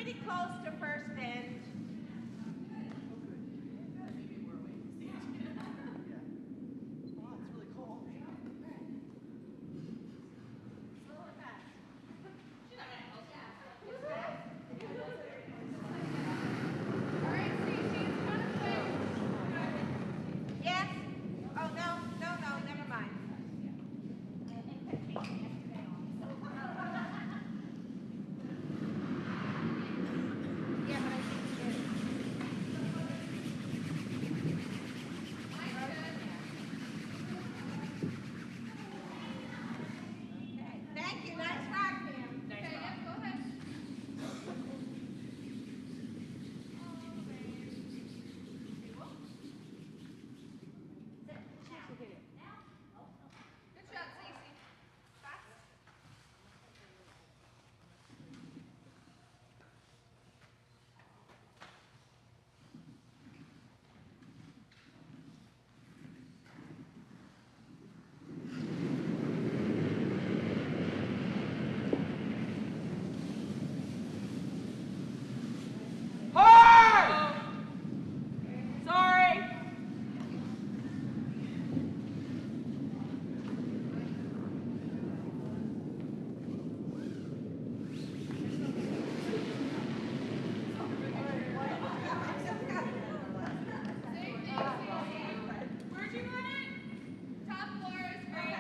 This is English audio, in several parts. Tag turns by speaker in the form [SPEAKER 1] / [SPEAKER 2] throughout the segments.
[SPEAKER 1] pretty close to first end. Yes? Oh, no, never mind. Yeah, but I think okay. Thank you. Nice rock, ma'am.
[SPEAKER 2] Okay, yep, go ahead. Good shot, Stacey.
[SPEAKER 3] Sorry.
[SPEAKER 2] Where'd you want it? Top floor is great.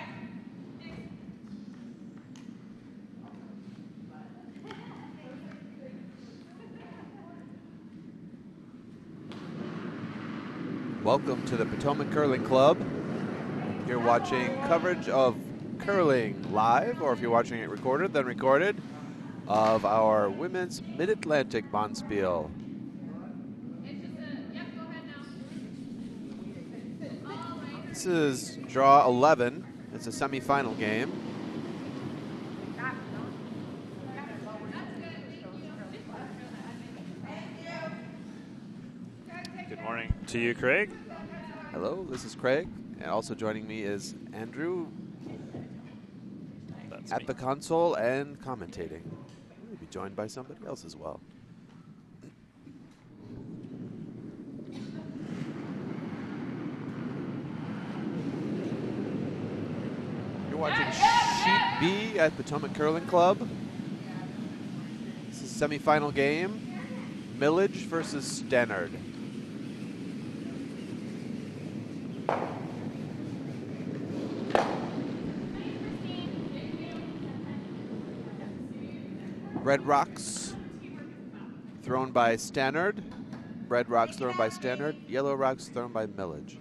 [SPEAKER 4] Welcome to the Potomac Curling Club. You're watching coverage of curling live, or if you're watching it recorded, then recorded, of our women's Mid-Atlantic Bonspiel.
[SPEAKER 2] Yep, go ahead now.
[SPEAKER 4] This is draw 11. It's a semifinal game.
[SPEAKER 5] Good morning to you, Craig.
[SPEAKER 4] Hello, this is Craig, and also joining me is Andrew
[SPEAKER 5] That's
[SPEAKER 4] at
[SPEAKER 5] me.
[SPEAKER 4] the console and commentating. We'll be joined by somebody else as well. You're watching Sheet B at Potomac Curling Club. This is a semifinal game. Millage versus Stannard. Red rocks thrown by Stannard. Red rocks thrown by Stannard. Yellow rocks thrown by Millage.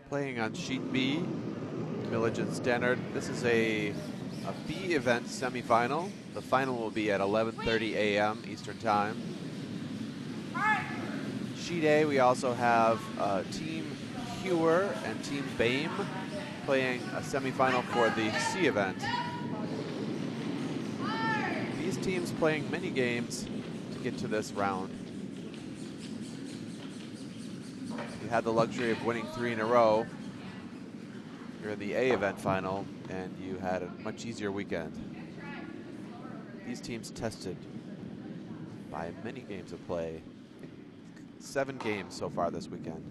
[SPEAKER 4] Playing on Sheet B, Millage and Stannard. This is a B event semifinal. The final will be at 11:30 a.m. Eastern Time. Sheet A, we also have Team Hewer and Team BAME playing a semifinal for the C event. These teams playing many games to get to this round. You had the luxury of winning 3 in a row. You're in the A event final, and you had a much easier weekend. These teams tested by many games of play. 7 games so far this weekend.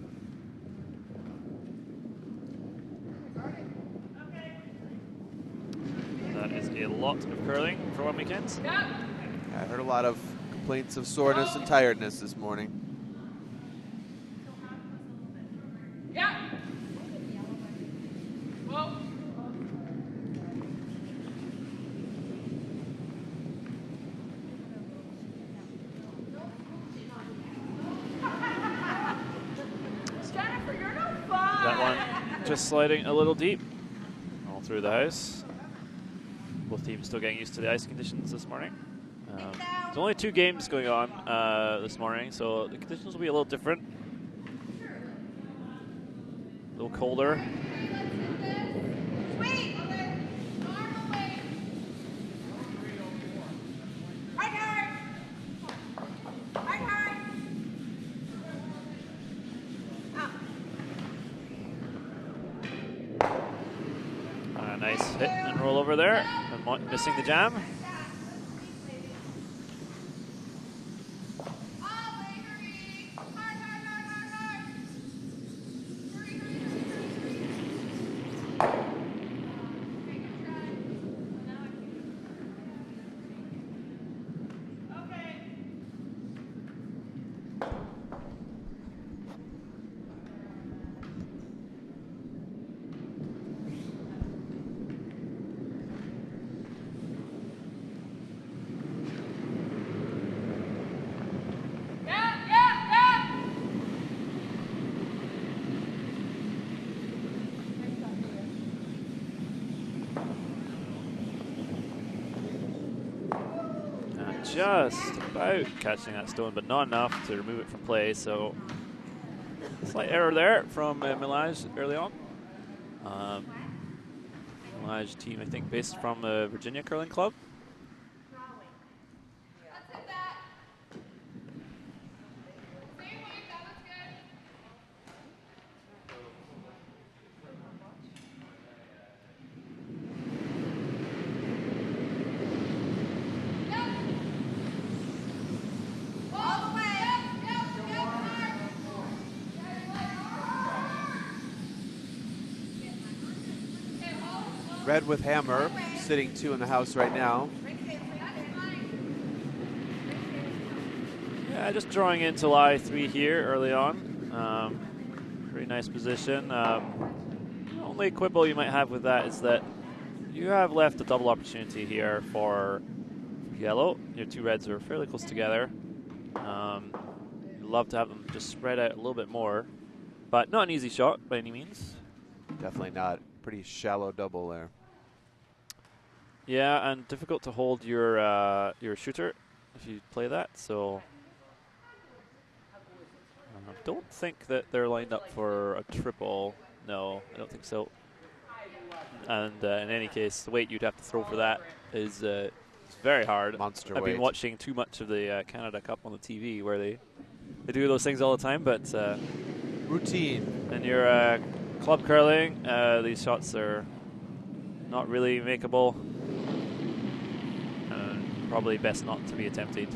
[SPEAKER 5] That is a lot of curling for one weekend.
[SPEAKER 4] I heard a lot of complaints of soreness and tiredness this morning.
[SPEAKER 2] Yeah. Whoa. Jennifer, you're no fun.
[SPEAKER 5] That one just sliding a little deep all through the house. Both teams still getting used to the ice conditions this morning. There's only 2 games going on this morning, so the conditions will be a little different. A little colder.
[SPEAKER 1] Sweet. Right hard. Right hard. Up.
[SPEAKER 5] Nice hit and roll over there. And missing the jam. Just about catching that stone, but not enough to remove it from play. So, slight error there from Millage early on. Millage team, I think, based from the Virginia Curling Club.
[SPEAKER 4] Red with hammer, sitting 2 in the house right now.
[SPEAKER 5] Yeah, just drawing into lie 3 here early on. Pretty nice position. The only quibble you might have with that is that you have left a double opportunity here for yellow. Your 2 reds are fairly close together. You'd love to have them just spread out a little bit more, but not an easy shot by any means.
[SPEAKER 4] Definitely not. Pretty shallow double there.
[SPEAKER 5] Yeah, and difficult to hold your shooter if you play that. So I don't think that they're lined up for a triple. No, I don't think so. And in any case, the weight you'd have to throw for that is it's very hard.
[SPEAKER 4] Monster
[SPEAKER 5] I've
[SPEAKER 4] weight.
[SPEAKER 5] been watching too much of the Canada Cup on the TV where they do those things all the time, but
[SPEAKER 4] routine.
[SPEAKER 5] And your club curling, these shots are not really makeable. Probably best not to be attempted.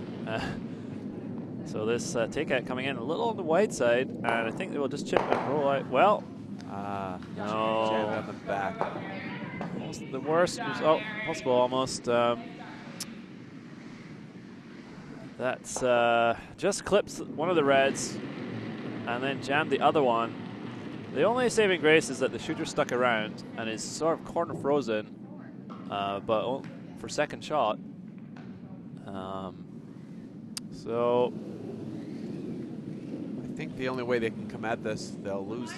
[SPEAKER 5] So this takeout coming in a little on the wide side, and I think they will just chip and roll out. Well, no.
[SPEAKER 4] Jam on the back.
[SPEAKER 5] Almost the worst result possible, almost. That's just clips one of the reds, and then jammed the other one. The only saving grace is that the shooter stuck around and is sort of corner frozen, but for second shot. So
[SPEAKER 4] I think the only way they can come at this, they'll lose.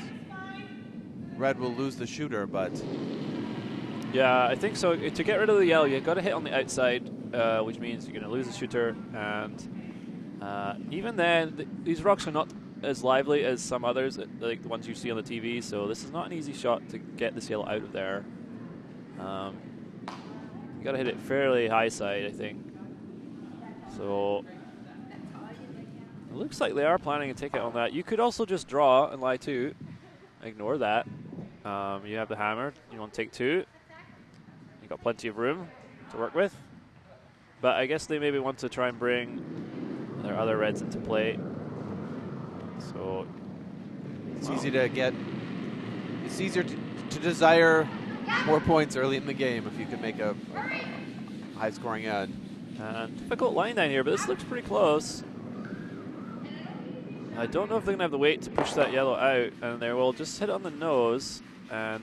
[SPEAKER 4] Red will lose the shooter, but
[SPEAKER 5] yeah, I think so. To get rid of the yellow, you've got to hit on the outside, which means you're going to lose the shooter. And even then, these rocks are not as lively as some others, like the ones you see on the TV, so this is not an easy shot to get this yellow out of there. You got to hit it fairly high side, I think. So it looks like they are planning a ticket on that. You could also just draw and lie 2. Ignore that. You have the hammer. You want to take 2. You got plenty of room to work with. But I guess they maybe want to try and bring their other reds into play. So
[SPEAKER 4] it's easy to get. It's easier to desire more points early in the game if you can make a high-scoring end.
[SPEAKER 5] Difficult line down here, but this looks pretty close. I don't know if they're going to have the weight to push that yellow out, and they will just hit it on the nose, and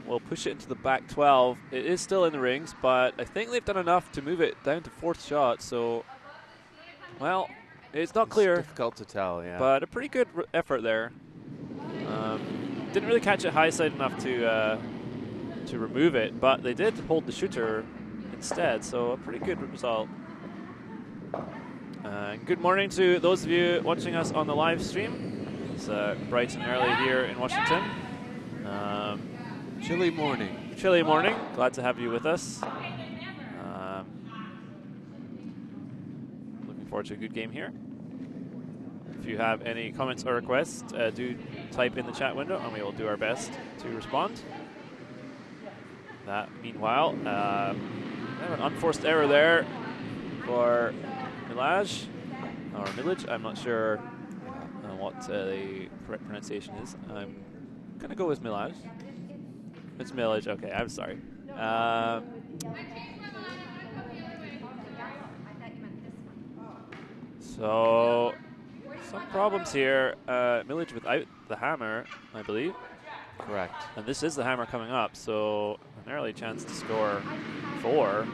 [SPEAKER 5] we'll push it into the back 12. It is still in the rings, but I think they've done enough to move it down to 4th shot, so, well, it's not clear.
[SPEAKER 4] It's difficult to tell, yeah.
[SPEAKER 5] But a pretty good effort there. Didn't really catch it high side enough to remove it, but they did hold the shooter instead, so a pretty good result. Good morning to those of you watching us on the live stream. It's bright and early here in Washington.
[SPEAKER 4] Chilly morning.
[SPEAKER 5] Chilly morning. Glad to have you with us. Looking forward to a good game here. If you have any comments or requests, do type in the chat window and we will do our best to respond. Meanwhile, we have an unforced error there for Millage, or Millage. I'm not sure what the correct pronunciation is. I'm going to go with Millage. It's Millage. Okay, I'm sorry. So, some problems here. Millage without the hammer, I believe.
[SPEAKER 4] Correct.
[SPEAKER 5] And this is the hammer coming up, so an early chance to score 4.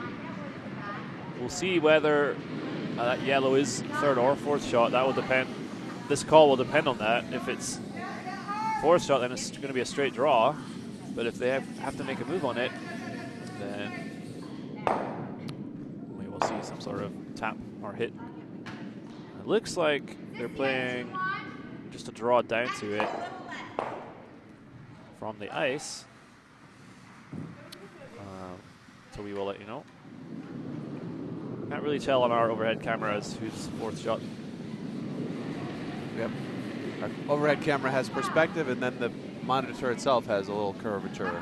[SPEAKER 5] We'll see whether that yellow is 3rd or 4th shot. That will depend. This call will depend on that. If it's 4th shot, then it's going to be a straight draw. But if they have to make a move on it, then we will see some sort of tap or hit. It looks like they're playing just a draw down to it from the ice. So we will let you know. Can't really tell on our overhead cameras whose 4th shot.
[SPEAKER 4] Yep. Our overhead camera has perspective, and then the monitor itself has a little curvature.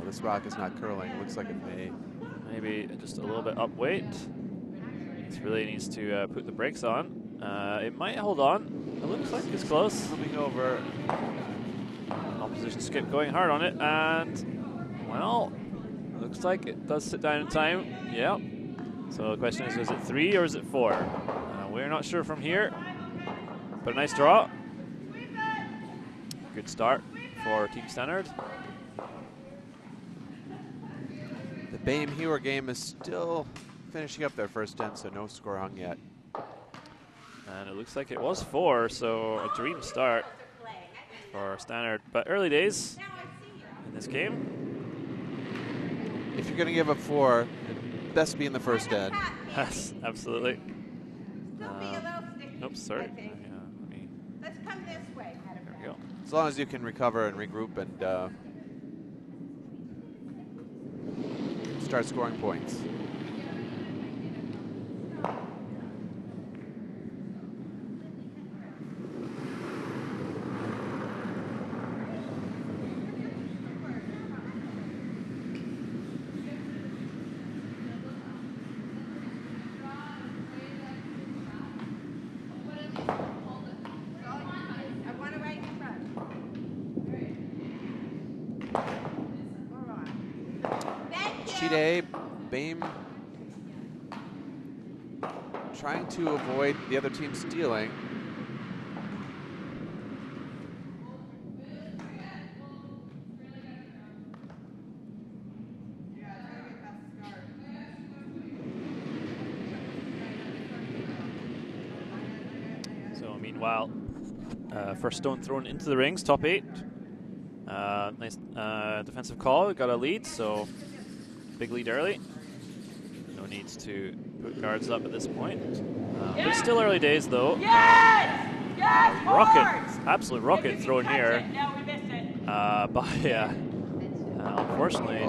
[SPEAKER 4] This rock is not curling. It looks like it may.
[SPEAKER 5] Maybe just a little bit up weight. This really needs to put the brakes on. It might hold on. It looks like it's close.
[SPEAKER 4] Coming over.
[SPEAKER 5] Opposition skip going hard on it, and, well, looks like it does sit down in time. Yep. So the question is it 3 or is it 4? We're not sure from here, but a nice draw. Good start for Team Stannard.
[SPEAKER 4] The BAME Hewer game is still finishing up their first end, so no score hung yet.
[SPEAKER 5] And it looks like it was 4, so a dream start for Stannard. But early days in this game.
[SPEAKER 4] If you're going to give up 4, it best be in the first end.
[SPEAKER 5] Yes, absolutely. Oops, sorry.
[SPEAKER 1] Let's come this way.
[SPEAKER 5] There we go.
[SPEAKER 4] As long as you can recover and regroup and start scoring points. BAME trying to avoid the other team stealing.
[SPEAKER 5] So meanwhile, first stone thrown into the rings, top 8. Nice defensive call, got a lead, so big lead early. No need to put guards up at this point. But it's still early days, though.
[SPEAKER 1] Yes! Yes!
[SPEAKER 5] Rocket, absolute rocket thrown here
[SPEAKER 1] No, we missed it.
[SPEAKER 5] by, unfortunately,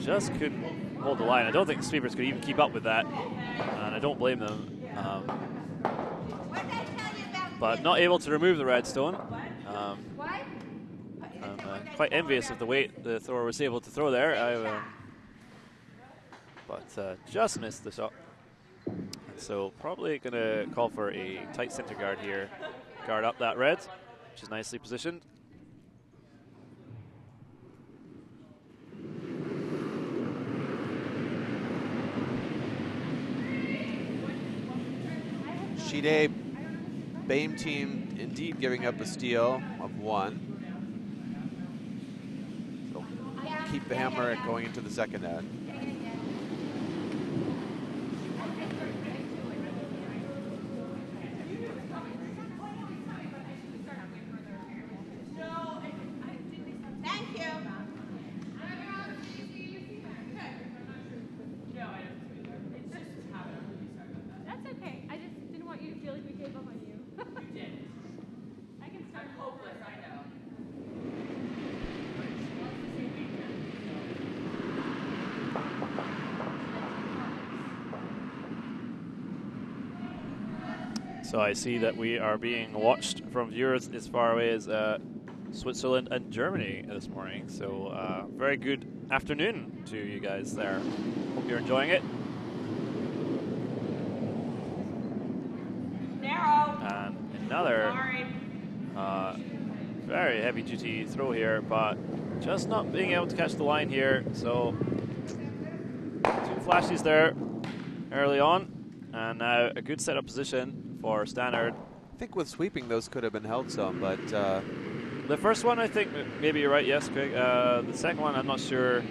[SPEAKER 5] just couldn't hold the line. I don't think the sweepers could even keep up with that, and I don't blame them.
[SPEAKER 1] What did I tell you about
[SPEAKER 5] But not able to remove the redstone.
[SPEAKER 1] what?
[SPEAKER 5] I'm quite envious of the weight the thrower was able to throw there. But just missed the shot. And so probably going to call for a tight center guard here. Guard up that red, which is nicely positioned.
[SPEAKER 4] Sheet A, BAME team indeed giving up a steal of 1. So keep the hammer going into the second end.
[SPEAKER 1] Thank you.
[SPEAKER 2] That's okay. I just didn't want you to feel like we gave up on you. You did. I can start hopeless, I know.
[SPEAKER 5] So I see that we are being watched from viewers as far away as Switzerland and Germany this morning. So very good afternoon to you guys there. Hope you're enjoying it.
[SPEAKER 1] Narrow.
[SPEAKER 5] And another
[SPEAKER 1] Sorry.
[SPEAKER 5] very heavy duty throw here, but just not being able to catch the line here. So 2 flashes there early on, and now a good setup position for Stannard.
[SPEAKER 4] I think with sweeping, those could have been held some, but
[SPEAKER 5] The first one, I think, maybe you're right, yes, Craig. The second one, I'm not sure.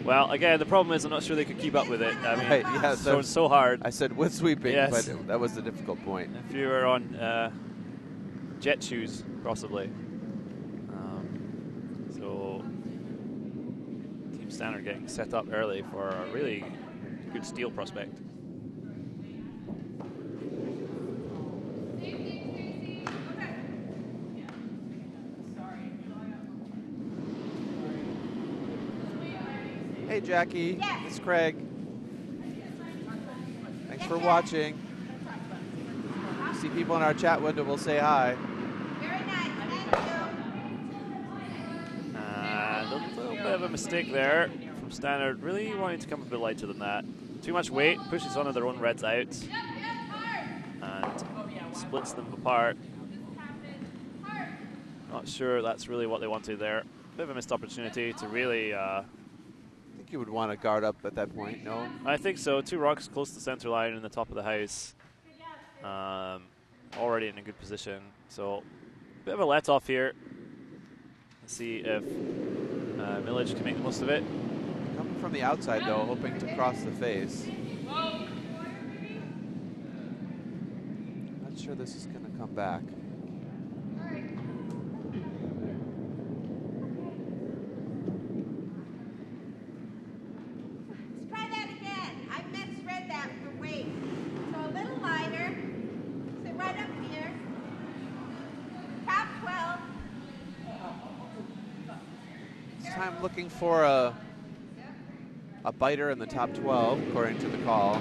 [SPEAKER 5] Well, again, the problem is I'm not sure they could keep up with it. I mean,
[SPEAKER 4] right, yeah,
[SPEAKER 5] it's so hard.
[SPEAKER 4] I said with sweeping,
[SPEAKER 5] Yes.
[SPEAKER 4] but that was the difficult point.
[SPEAKER 5] If you were on jet shoes, possibly. So, Team Stannard getting set up early for a really good steal prospect.
[SPEAKER 4] Hey, Jackie.
[SPEAKER 1] Yes.
[SPEAKER 4] It's Craig. Thanks for watching. See people in our chat window, we'll say hi.
[SPEAKER 1] Very nice. Thank you.
[SPEAKER 5] And a little bit of a mistake there from Stannard, really wanting to come a bit lighter than that. Too much weight, pushes one of their own reds out, and splits them apart. Not sure that's really what they wanted there. Bit of a missed opportunity to really...
[SPEAKER 4] I think you would want to guard up at that point, no?
[SPEAKER 5] I think so. 2 rocks close to the center line in the top of the house. Already in a good position. So, bit of a let off here. Let's see if Millage can make the most of it.
[SPEAKER 4] Coming from the outside, though, hoping to cross the face. Not sure this is going to come back.
[SPEAKER 1] Let's try that again. I misread that for weight. So a little lighter. Sit right up here. Top 12.
[SPEAKER 4] This time looking for a biter in the top 12, according to the call. A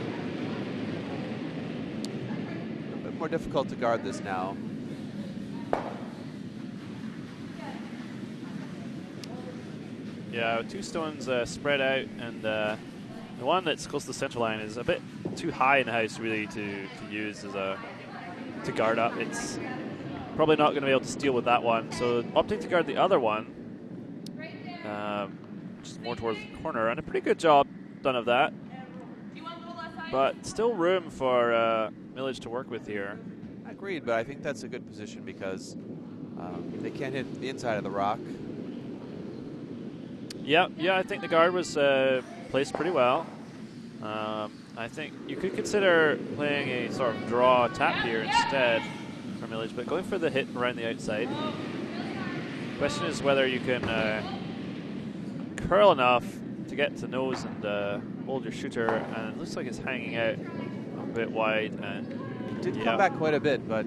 [SPEAKER 4] bit more difficult to guard this now.
[SPEAKER 5] Yeah, 2 stones spread out, and the one that's close to the center line is a bit too high in the house, really, to use as to guard up. It's probably not going to be able to steal with that one, so opting to guard the other one, just more towards the corner, and a pretty good job done of that. But still room for Millage to work with here.
[SPEAKER 4] Agreed, but I think that's a good position because they can't hit the inside of the rock.
[SPEAKER 5] Yeah, I think the guard was placed pretty well. I think you could consider playing a sort of draw tap here instead for Millage, but going for the hit around the outside. Question is whether you can curl enough to get to nose and hold your shooter, and it looks like it's hanging out a bit wide. And
[SPEAKER 4] Did come back quite a bit, but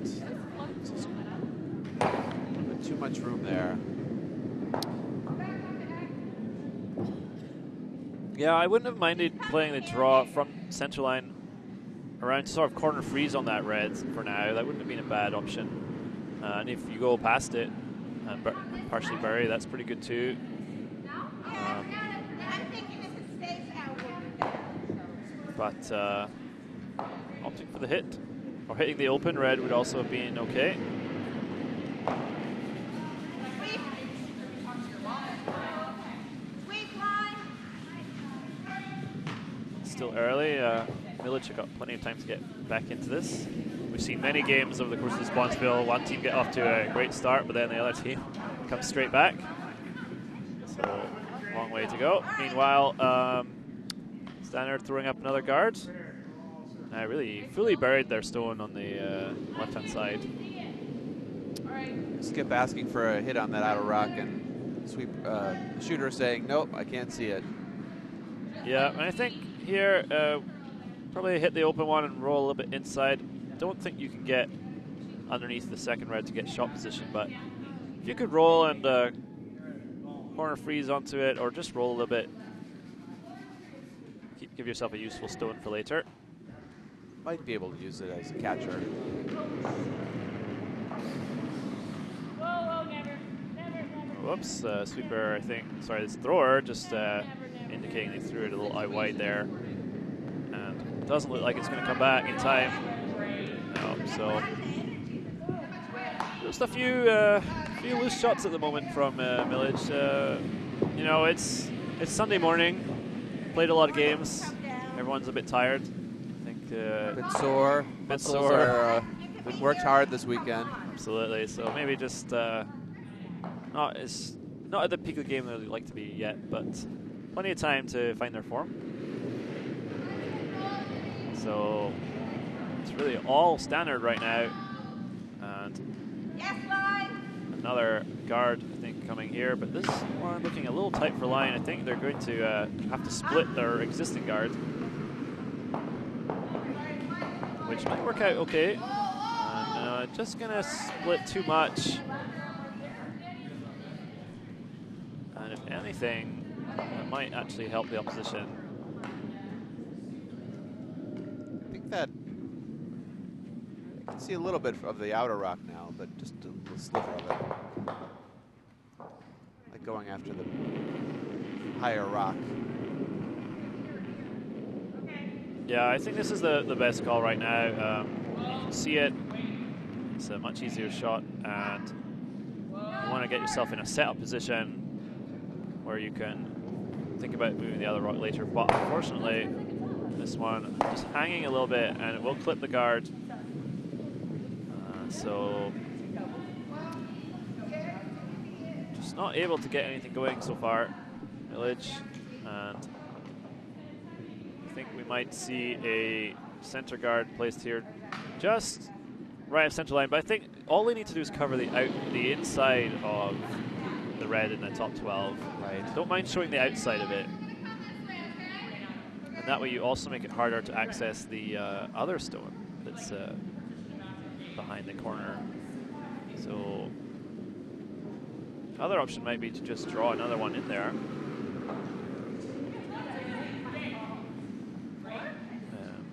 [SPEAKER 4] too much room there.
[SPEAKER 5] Yeah, I wouldn't have minded playing the draw from center line around to sort of corner freeze on that red for now. That wouldn't have been a bad option. And if you go past it and partially bury, that's pretty good too. But opting for the hit or hitting the open red would also have been okay. Still early. Millage have got plenty of time to get back into this. We've seen many games over the course of this Bonspiel. One team get off to a great start, but then the other team comes straight back. So, long way to go. Meanwhile, Stannard throwing up another guard. Really fully buried their stone on the left-hand side.
[SPEAKER 4] Skip asking for a hit on that outer rock, and sweep shooter saying, nope, I can't see it.
[SPEAKER 5] Yeah, and I think here, probably hit the open one and roll a little bit inside. Don't think you can get underneath the second red to get shot position, but if you could roll and corner freeze onto it, or just roll a little bit, give yourself a useful stone for later.
[SPEAKER 4] Might be able to use it as a catcher.
[SPEAKER 2] Whoa, never.
[SPEAKER 5] Whoops, sweeper, I think, sorry, this thrower just indicating they threw it a little out wide there. And it doesn't look like it's going to come back in time. No, so just a few loose shots at the moment from Millage. You know, it's Sunday morning, played a lot of games, everyone's a bit tired. I think
[SPEAKER 4] a bit sore. Muscles are, worked hard this weekend.
[SPEAKER 5] Absolutely, so maybe just not at the peak of the game that they'd like to be yet, but plenty of time to find their form. So it's really all Stannard right now, and another guard I think coming here, but this one looking a little tight for line. I think they're going to have to split their existing guard, which might work out okay. And just gonna split too much, and if anything, that might actually help the opposition.
[SPEAKER 4] I think that I can see a little bit of the outer rock now, but just a little sliver of it. Like going after the higher rock.
[SPEAKER 5] Yeah, I think this is the best call right now. You can see it. It's a much easier shot, and you want to get yourself in a setup position where you can think about moving the other rock later. But unfortunately, this one just hanging a little bit, and it will clip the guard. So just not able to get anything going so far, Millage, and I think we might see a center guard placed here just right of center line, but I think all they need to do is cover the inside of the red in the top 12.
[SPEAKER 4] Right.
[SPEAKER 5] Don't mind showing the outside of it. And that way you also make it harder to access the other stone that's behind the corner. So other option might be to just draw another one in there.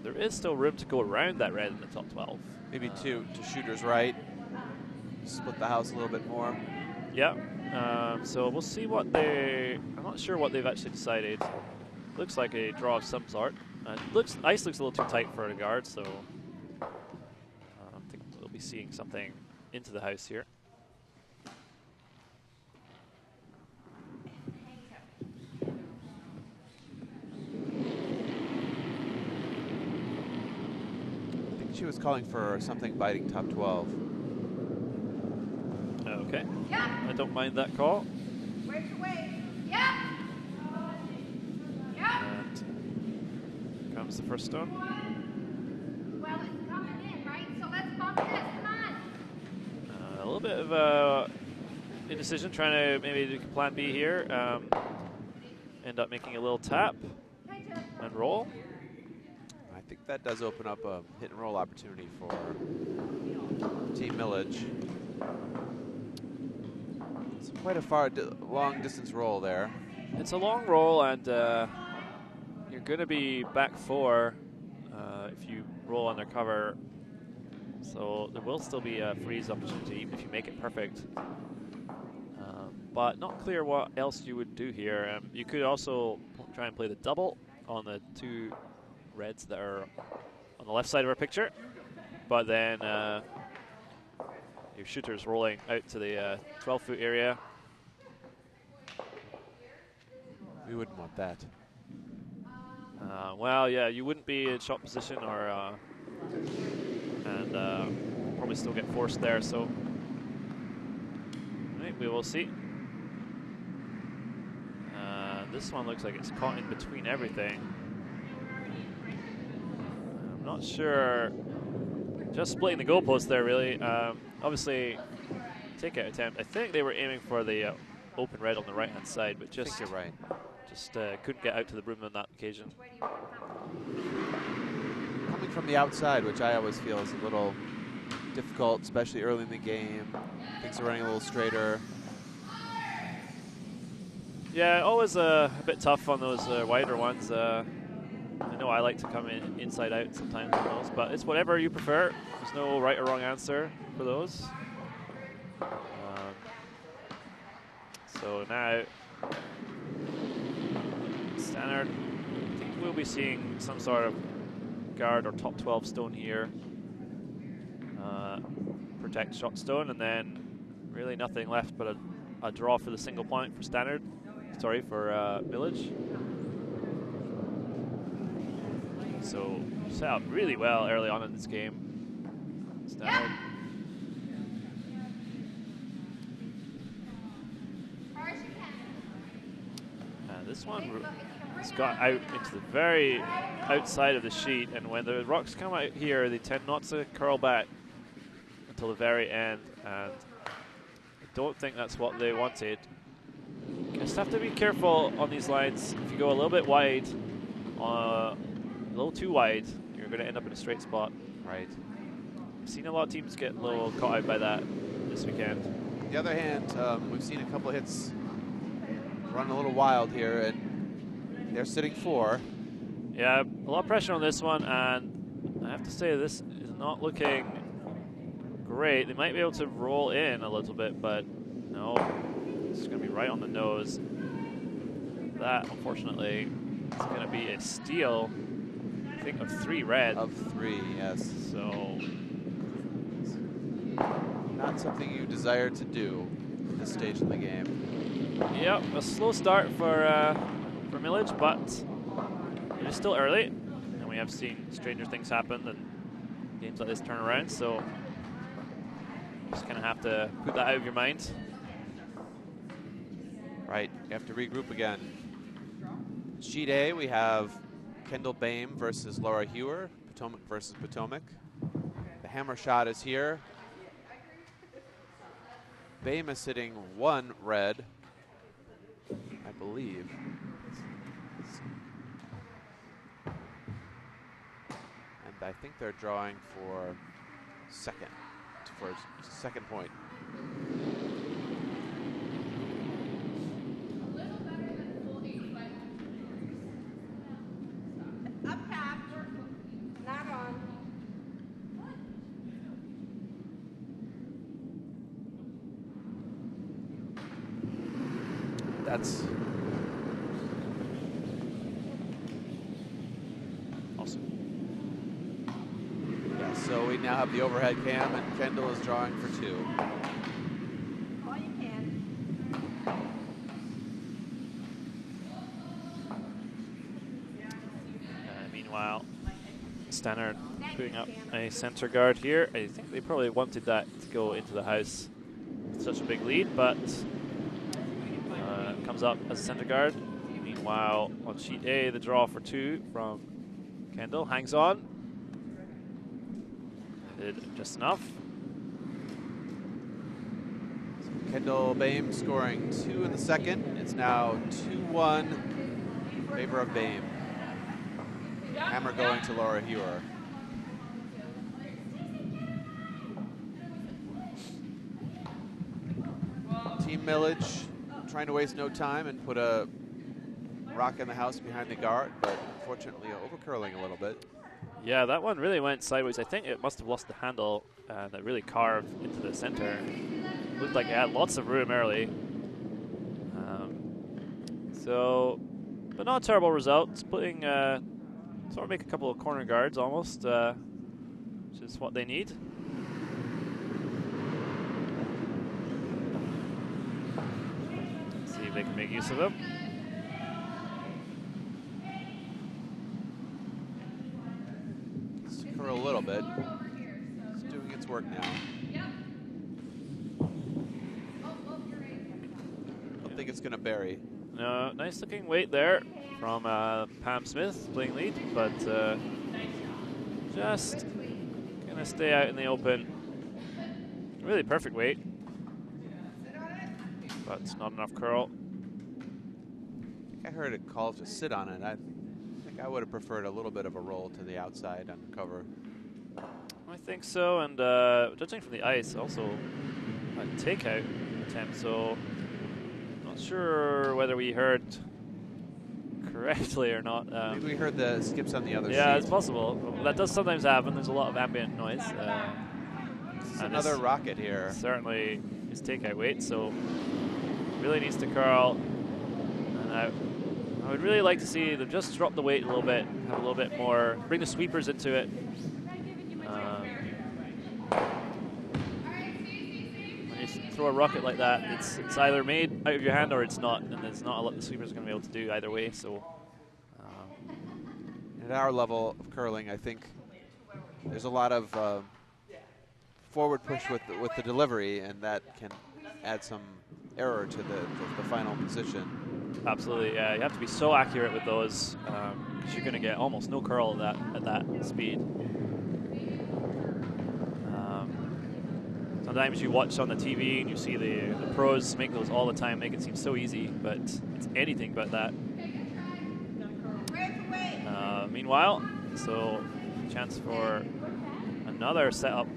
[SPEAKER 5] There is still room to go around that red in the top 12.
[SPEAKER 4] Maybe to shooter's right. Split the house a little bit more.
[SPEAKER 5] Yeah. So we'll see what I'm not sure what they've actually decided. Looks like a draw of some sort. Ice looks a little too tight for a guard, so I think we'll be seeing something into the house here.
[SPEAKER 4] She was calling for something biting top 12.
[SPEAKER 5] Okay.
[SPEAKER 1] Yeah.
[SPEAKER 5] I don't mind that call.
[SPEAKER 1] Where's your way? Yeah. Yeah.
[SPEAKER 5] And comes the first stone.
[SPEAKER 1] Well, it's coming in, right? So let's bump this. Come on.
[SPEAKER 5] A little bit of indecision, trying to maybe do plan B here. End end up making a little tap and roll.
[SPEAKER 4] I think that does open up a hit and roll opportunity for Team Millage. It's quite a long distance roll there.
[SPEAKER 5] It's a long roll, and you're going to be back 4 if you roll undercover. So there will still be a freeze opportunity even if you make it perfect. But not clear what else you would do here. You could also try and play the double on the 2 reds that are on the left side of our picture. But then your shooter's rolling out to the 12-foot area.
[SPEAKER 4] We wouldn't want that.
[SPEAKER 5] Well, yeah, you wouldn't be in shot position, or and probably still get forced there. So, right, we will see. This one looks like it's caught in between everything. I'm not sure. Just splitting the goalpost there, really. Obviously, takeout attempt. I think they were aiming for the open red on the right-hand side, but just,
[SPEAKER 4] I think you're right.
[SPEAKER 5] Just couldn't get out to the broom on that occasion.
[SPEAKER 4] Coming from the outside, which I always feel is a little difficult, especially early in the game. Things are running a little straighter.
[SPEAKER 5] Yeah, always a bit tough on those wider ones. I know I like to come in inside out sometimes on those, but it's whatever you prefer. There's no right or wrong answer for those. So now, Stannard, I think we'll be seeing some sort of guard or top 12 stone here. Protect shot stone, and then really nothing left but a draw for the single point for Stannard. Sorry, for Millage. So set up really well early on in this game. Stannard. This one has got out into the very outside of the sheet, and when the rocks come out here, they tend not to curl back until the very end, and I don't think that's what they wanted. Just have to be careful on these lines. If you go a little bit wide, a little too wide, you're going to end up in a straight spot.
[SPEAKER 4] Right.
[SPEAKER 5] I've seen a lot of teams get a little caught out by that this weekend.
[SPEAKER 4] On the other hand, we've seen a couple of hits run a little wild here, and they're sitting 4.
[SPEAKER 5] Yeah, a lot of pressure on this one, and I have to say this is not looking great. They might be able to roll in a little bit, but no, it's going to be right on the nose. That, unfortunately, is going to be a steal, I think, of 3 red.
[SPEAKER 4] Of 3, yes.
[SPEAKER 5] So,
[SPEAKER 4] not something you desire to do at this stage in the game.
[SPEAKER 5] yep, a slow start for Millage, but it is still early, and we have seen stranger things happen and games like this turn around, so just kind of have to put that out of your mind.
[SPEAKER 4] Right, you have to regroup again. Sheet A, we have Kendall Bame versus Laura Hewer, Potomac versus Potomac. The hammer shot is here. Bame is sitting 1 red, I believe. And I think they're drawing for second point.
[SPEAKER 1] Up top, not on.
[SPEAKER 4] That's
[SPEAKER 5] Awesome.
[SPEAKER 4] yeah, so we now have the overhead cam, and Kendall is drawing for 2.
[SPEAKER 1] All you can.
[SPEAKER 5] Meanwhile, Stannard putting up a center guard here. I think they probably wanted that to go into the house with such a big lead, but comes up as a center guard. Meanwhile, on sheet A, the draw for 2 from Kendall hangs on. Did just enough.
[SPEAKER 4] Kendall Bame scoring 2 in the second. It's now 2-1 favor of Bame. Hammer going to Laura Hewer. Team Millage trying to waste no time and put a rock in the house behind the guard, but unfortunately over-curling a little bit.
[SPEAKER 5] Yeah, that one really went sideways. I think it must have lost the handle and it really carved into the center. Looked like it had lots of room early. But not a terrible result. Splitting, sort of make a couple of corner guards almost, which is what they need. Let's see if they can make use of them.
[SPEAKER 4] For a little bit. It's doing its work now. Don't think it's going to bury.
[SPEAKER 5] No, nice looking weight there from Pam Smith playing lead, but just gonna stay out in the open. Really perfect weight, but it's not enough curl.
[SPEAKER 4] I heard it called to sit on it. I think I would have preferred a little bit of a roll to the outside on cover.
[SPEAKER 5] I think so, and judging from the ice, also a takeout attempt, so not sure whether we heard correctly or not.
[SPEAKER 4] Maybe we heard the skips on the other
[SPEAKER 5] yeah,
[SPEAKER 4] sheet.
[SPEAKER 5] it's possible. That does sometimes happen. There's a lot of ambient noise.
[SPEAKER 4] It's another rocket here.
[SPEAKER 5] Certainly his takeout weight, so really needs to curl. And I would really like to see them just drop the weight a little bit, have a little bit more, bring the sweepers into it. When you throw a rocket like that, it's either made out of your hand or it's not, and there's not a lot the sweepers are going to be able to do either way. So
[SPEAKER 4] at our level of curling, I think there's a lot of forward push with the delivery, and that can add some error to the final position.
[SPEAKER 5] Absolutely, yeah. You have to be so accurate with those because you're going to get almost no curl at that speed. Sometimes you watch on the TV and you see the pros make those all the time, make it seem so easy, but it's anything but that. Meanwhile, so chance for another setup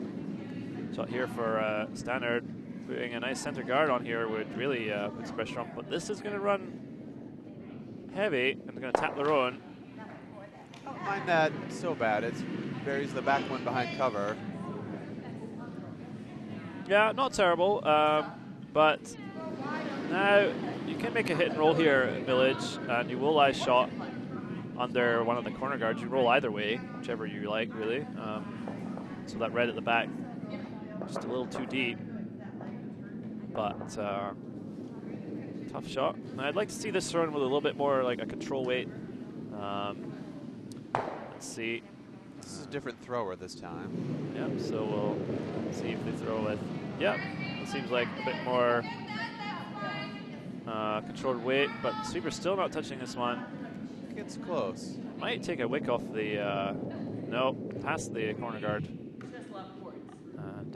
[SPEAKER 5] shot here for Stannard. Putting a nice center guard on here would really put some pressure on, but this is going to run heavy and going to tap their own.
[SPEAKER 4] I don't mind that so bad. It buries the back one behind cover.
[SPEAKER 5] Yeah, not terrible, but now you can make a hit and roll here at Millage, and you will lie shot under one of the corner guards. You roll either way, whichever you like, really. So that red at the back, just a little too deep, but tough shot. And I'd like to see this thrown with a little bit more like a control weight. Let's see.
[SPEAKER 4] This is a different thrower this time.
[SPEAKER 5] Yep, so we'll see if they throw with, yep, it seems like a bit more controlled weight, but sweeper's still not touching this one.
[SPEAKER 4] I think it's close.
[SPEAKER 5] Might take a wick off the, no, past the corner guard. And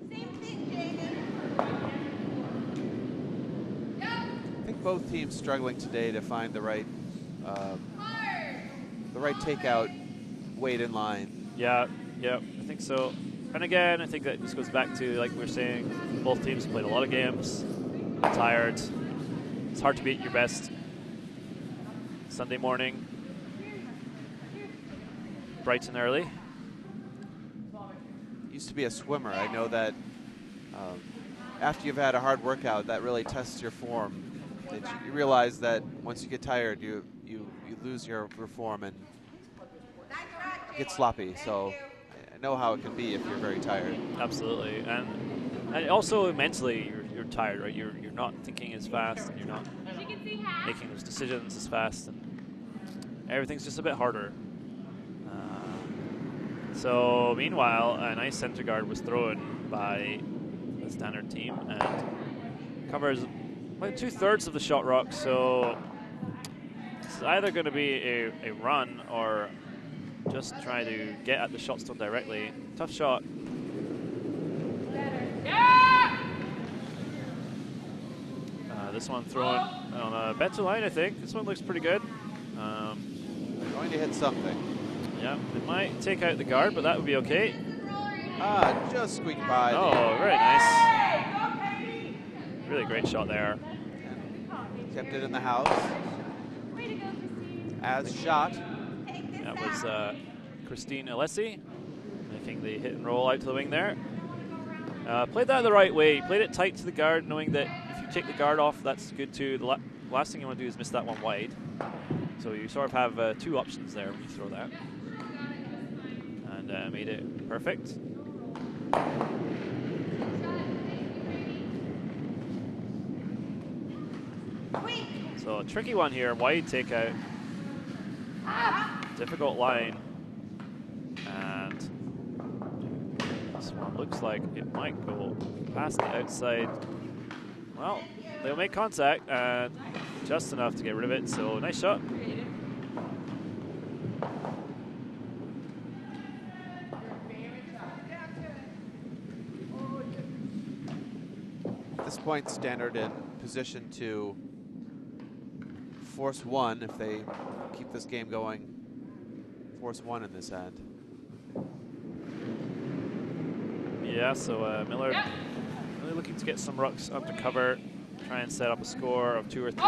[SPEAKER 1] Same thing, Jaden.
[SPEAKER 4] I think both teams struggling today to find the right takeout weight in line.
[SPEAKER 5] yeah, I think so. And again, I think that this goes back to, like we were saying, both teams played a lot of games, tired. It's hard to beat your best Sunday morning, bright and early.
[SPEAKER 4] Used to be a swimmer. I know that after you've had a hard workout, that really tests your form. You realize that once you get tired, you lose your form and get sloppy. So I know how it can be if you're very tired.
[SPEAKER 5] Absolutely, and also mentally you're tired, right? You're not thinking as fast, and you're not making those decisions as fast, and everything's just a bit harder. So meanwhile, a nice center guard was thrown by the Stannard team and covers about 2/3 of the shot rock. So it's either going to be a run or just try to get at the shot stone directly. Tough shot. This one thrown on a better line, I think. This one looks pretty good.
[SPEAKER 4] going to hit something.
[SPEAKER 5] Yeah, it might take out the guard, but that would be okay.
[SPEAKER 4] Ah, just squeaked by.
[SPEAKER 5] Oh, very nice. Really great shot there.
[SPEAKER 4] And kept it in the house.
[SPEAKER 2] Way to go, Christine.
[SPEAKER 4] As shot.
[SPEAKER 5] That was Christine Alessi making the hit and roll out to the wing there. Played that the right way. Played it tight to the guard, knowing that if you take the guard off, that's good too. The last thing you want to do is miss that one wide. So you sort of have two options there when you throw that. And made it perfect. So a tricky one here, wide takeout. Difficult line. And this one looks like it might go past the outside. Well, they'll make contact and just enough to get rid of it, so nice shot.
[SPEAKER 4] At this point, Stannard in position to force one if they keep this game going. Force one in this end.
[SPEAKER 5] Yeah, so Miller really looking to get some rucks under cover, try and set up a score of 2 or 3.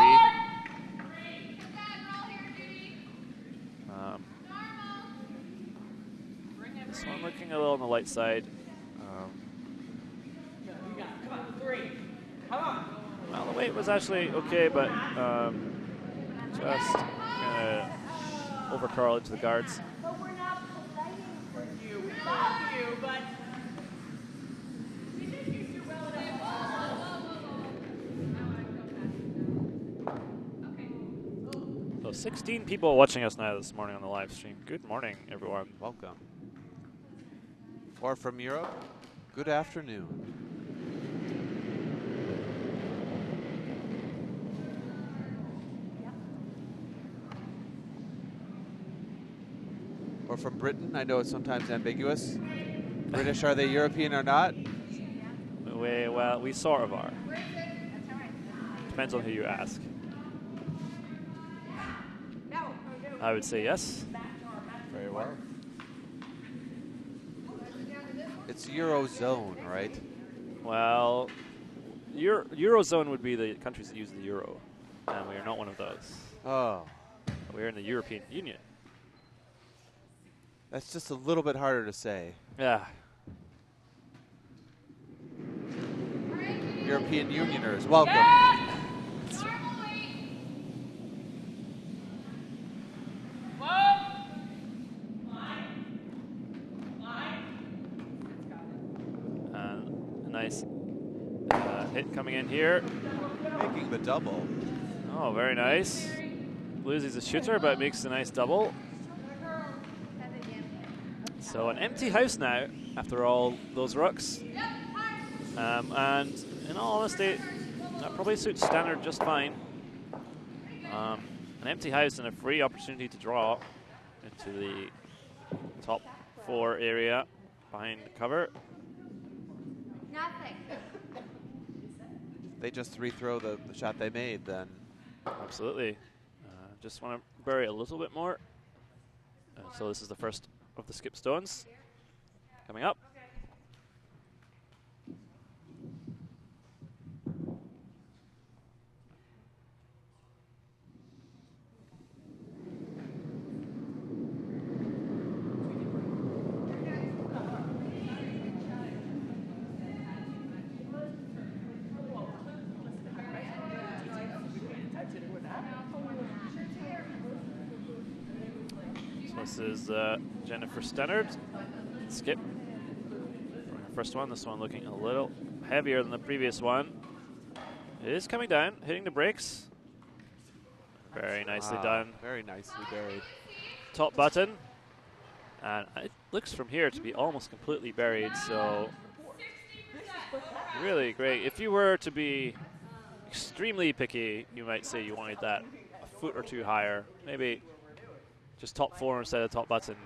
[SPEAKER 5] This one looking a little on the light side. Well, the weight was actually okay, but just gonna overcurl into the guards.
[SPEAKER 1] But we're not fighting for you. We love you, but we think you do well enough.
[SPEAKER 5] So 16 people watching us now this morning on the live stream. Good morning, everyone.
[SPEAKER 4] Welcome. Or from Europe, good afternoon. Or from Britain, I know it's sometimes ambiguous. British, are they European or not?
[SPEAKER 5] Well, we sort of are. Depends on who you ask. I would say yes.
[SPEAKER 4] Very well. It's Eurozone, right?
[SPEAKER 5] Well, Eurozone would be the countries that use the euro, and we are not one of those.
[SPEAKER 4] Oh.
[SPEAKER 5] We're in the European Union.
[SPEAKER 4] That's just a little bit harder to say.
[SPEAKER 5] Yeah.
[SPEAKER 4] European Unioners, welcome.
[SPEAKER 5] Nice hit coming in here.
[SPEAKER 4] Making the double.
[SPEAKER 5] Oh, very nice. Loses a shooter, but makes a nice double. So an empty house now after all those rucks. And in all honesty, that probably suits Stannard just fine. An empty house and a free opportunity to draw into the top 4 area behind cover.
[SPEAKER 1] Nothing.
[SPEAKER 4] If they just rethrow the shot they made, then.
[SPEAKER 5] Absolutely. Just want to bury a little bit more. So this is the first of the skip stones coming up. This is Jennifer Stannard. Skip. First one. This one looking a little heavier than the previous one. It is coming down, hitting the brakes. Very nicely done.
[SPEAKER 4] Very nicely buried.
[SPEAKER 5] Top button. And it looks from here to be almost completely buried, so really great. If you were to be extremely picky, you might say you wanted that a foot or two higher. Maybe just top 4 instead of top button,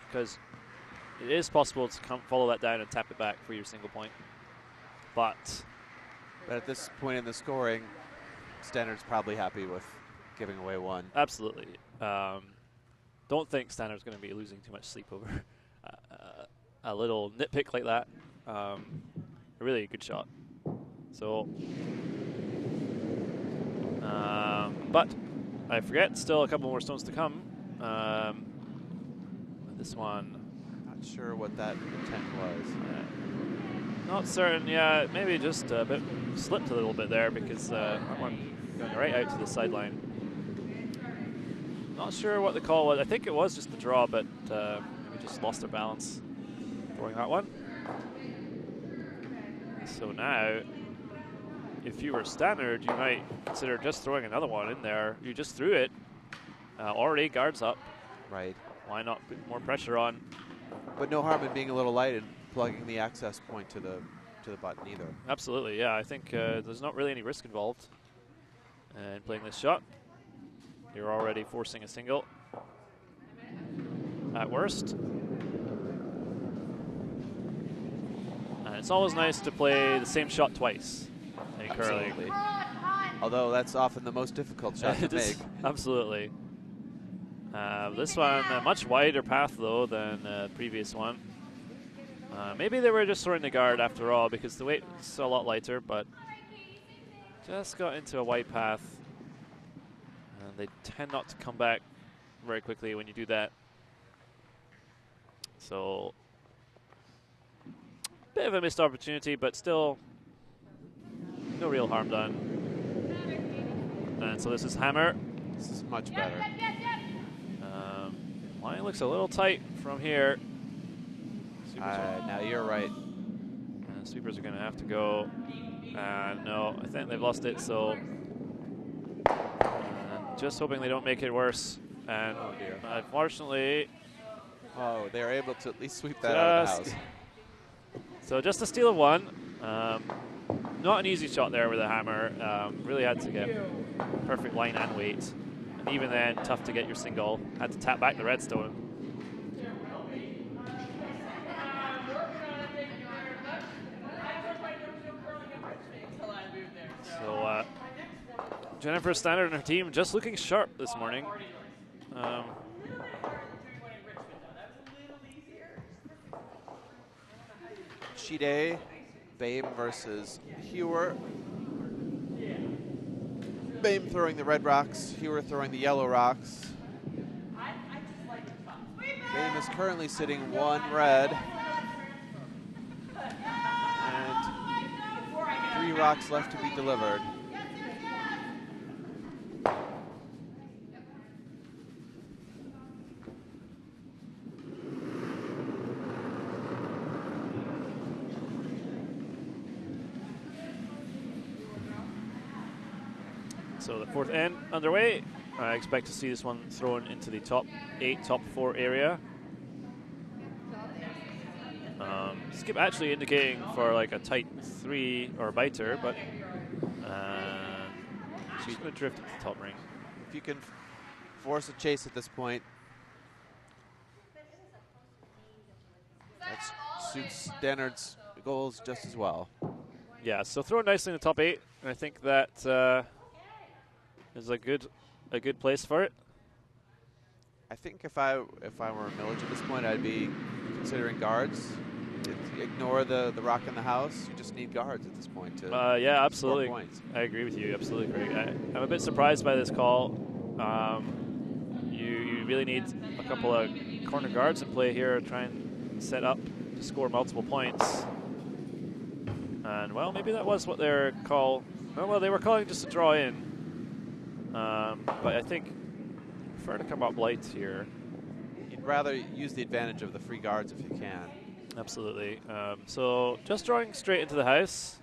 [SPEAKER 5] because it is possible to follow that down and tap it back for your single point. But
[SPEAKER 4] at this point in the scoring, Stannard's probably happy with giving away 1.
[SPEAKER 5] Absolutely. don't think Stannard's going to be losing too much sleep over a little nitpick like that. A really good shot. So, but I forget, still a couple more stones to come. This one,
[SPEAKER 4] Not sure what that intent was.
[SPEAKER 5] not certain. Yeah, maybe just a bit slipped a little bit there because that one going right out to the sideline. Not sure what the call was. I think it was just the draw, but maybe just lost their balance throwing that one. So now, if you were Stannard, you might consider just throwing another one in there. You just threw it, already guards up.
[SPEAKER 4] Right.
[SPEAKER 5] Why not put more pressure on?
[SPEAKER 4] But no harm in being a little light and plugging the access point to the button either.
[SPEAKER 5] Absolutely, yeah. I think there's not really any risk involved in playing this shot. You're already forcing a single at worst. And it's always nice to play the same shot twice in curling.
[SPEAKER 4] Absolutely. Although that's often the most difficult shot to make.
[SPEAKER 5] Absolutely. This one, a much wider path though than the previous one. Maybe they were just throwing the guard after all because the weight's a lot lighter, but just got into a wide path. And they tend not to come back very quickly when you do that. So, bit of a missed opportunity, but still no real harm done. And so this is hammer.
[SPEAKER 4] This is much better.
[SPEAKER 5] Line looks a little tight from here.
[SPEAKER 4] Now you're right.
[SPEAKER 5] Sweepers are going to have to go. No, I think they've lost it, so just hoping they don't make it worse. And unfortunately,
[SPEAKER 4] they're able to at least sweep that out of the house.
[SPEAKER 5] So just a steal of one. Not an easy shot there with a hammer. Really had to get perfect line and weight. And even then, tough to get your single. Had to tap back the redstone. So Jennifer Stannard and her team just looking sharp this morning.
[SPEAKER 4] Shide, Bame versus Hewer. Bame throwing the red rocks, Hewer throwing the yellow rocks. Bame is currently sitting 1 red. And 3 rocks left to be delivered.
[SPEAKER 5] So the 4th end underway. I expect to see this one thrown into the top 8, top 4 area. Skip actually indicating for like a tight 3 or biter, but she's going to drift at the top ring.
[SPEAKER 4] If you can force a chase at this point, that suits Stannard's goals just as well.
[SPEAKER 5] Yeah, so throw it nicely in the top 8, and I think that is a good place for it.
[SPEAKER 4] I think if I were Millage at this point, I'd be considering guards. Ignore the rock in the house. You just need guards at this point to
[SPEAKER 5] yeah, absolutely.
[SPEAKER 4] score points.
[SPEAKER 5] I agree with you. Absolutely agree. I'm a bit surprised by this call. You really need a couple of corner guards in play here, try and set up to score multiple points. And well, maybe that was what their call. Well, they were calling just to draw in. But I think I prefer to come up light here.
[SPEAKER 4] You'd rather use the advantage of the free guards if you can.
[SPEAKER 5] Absolutely. So just drawing straight into the house.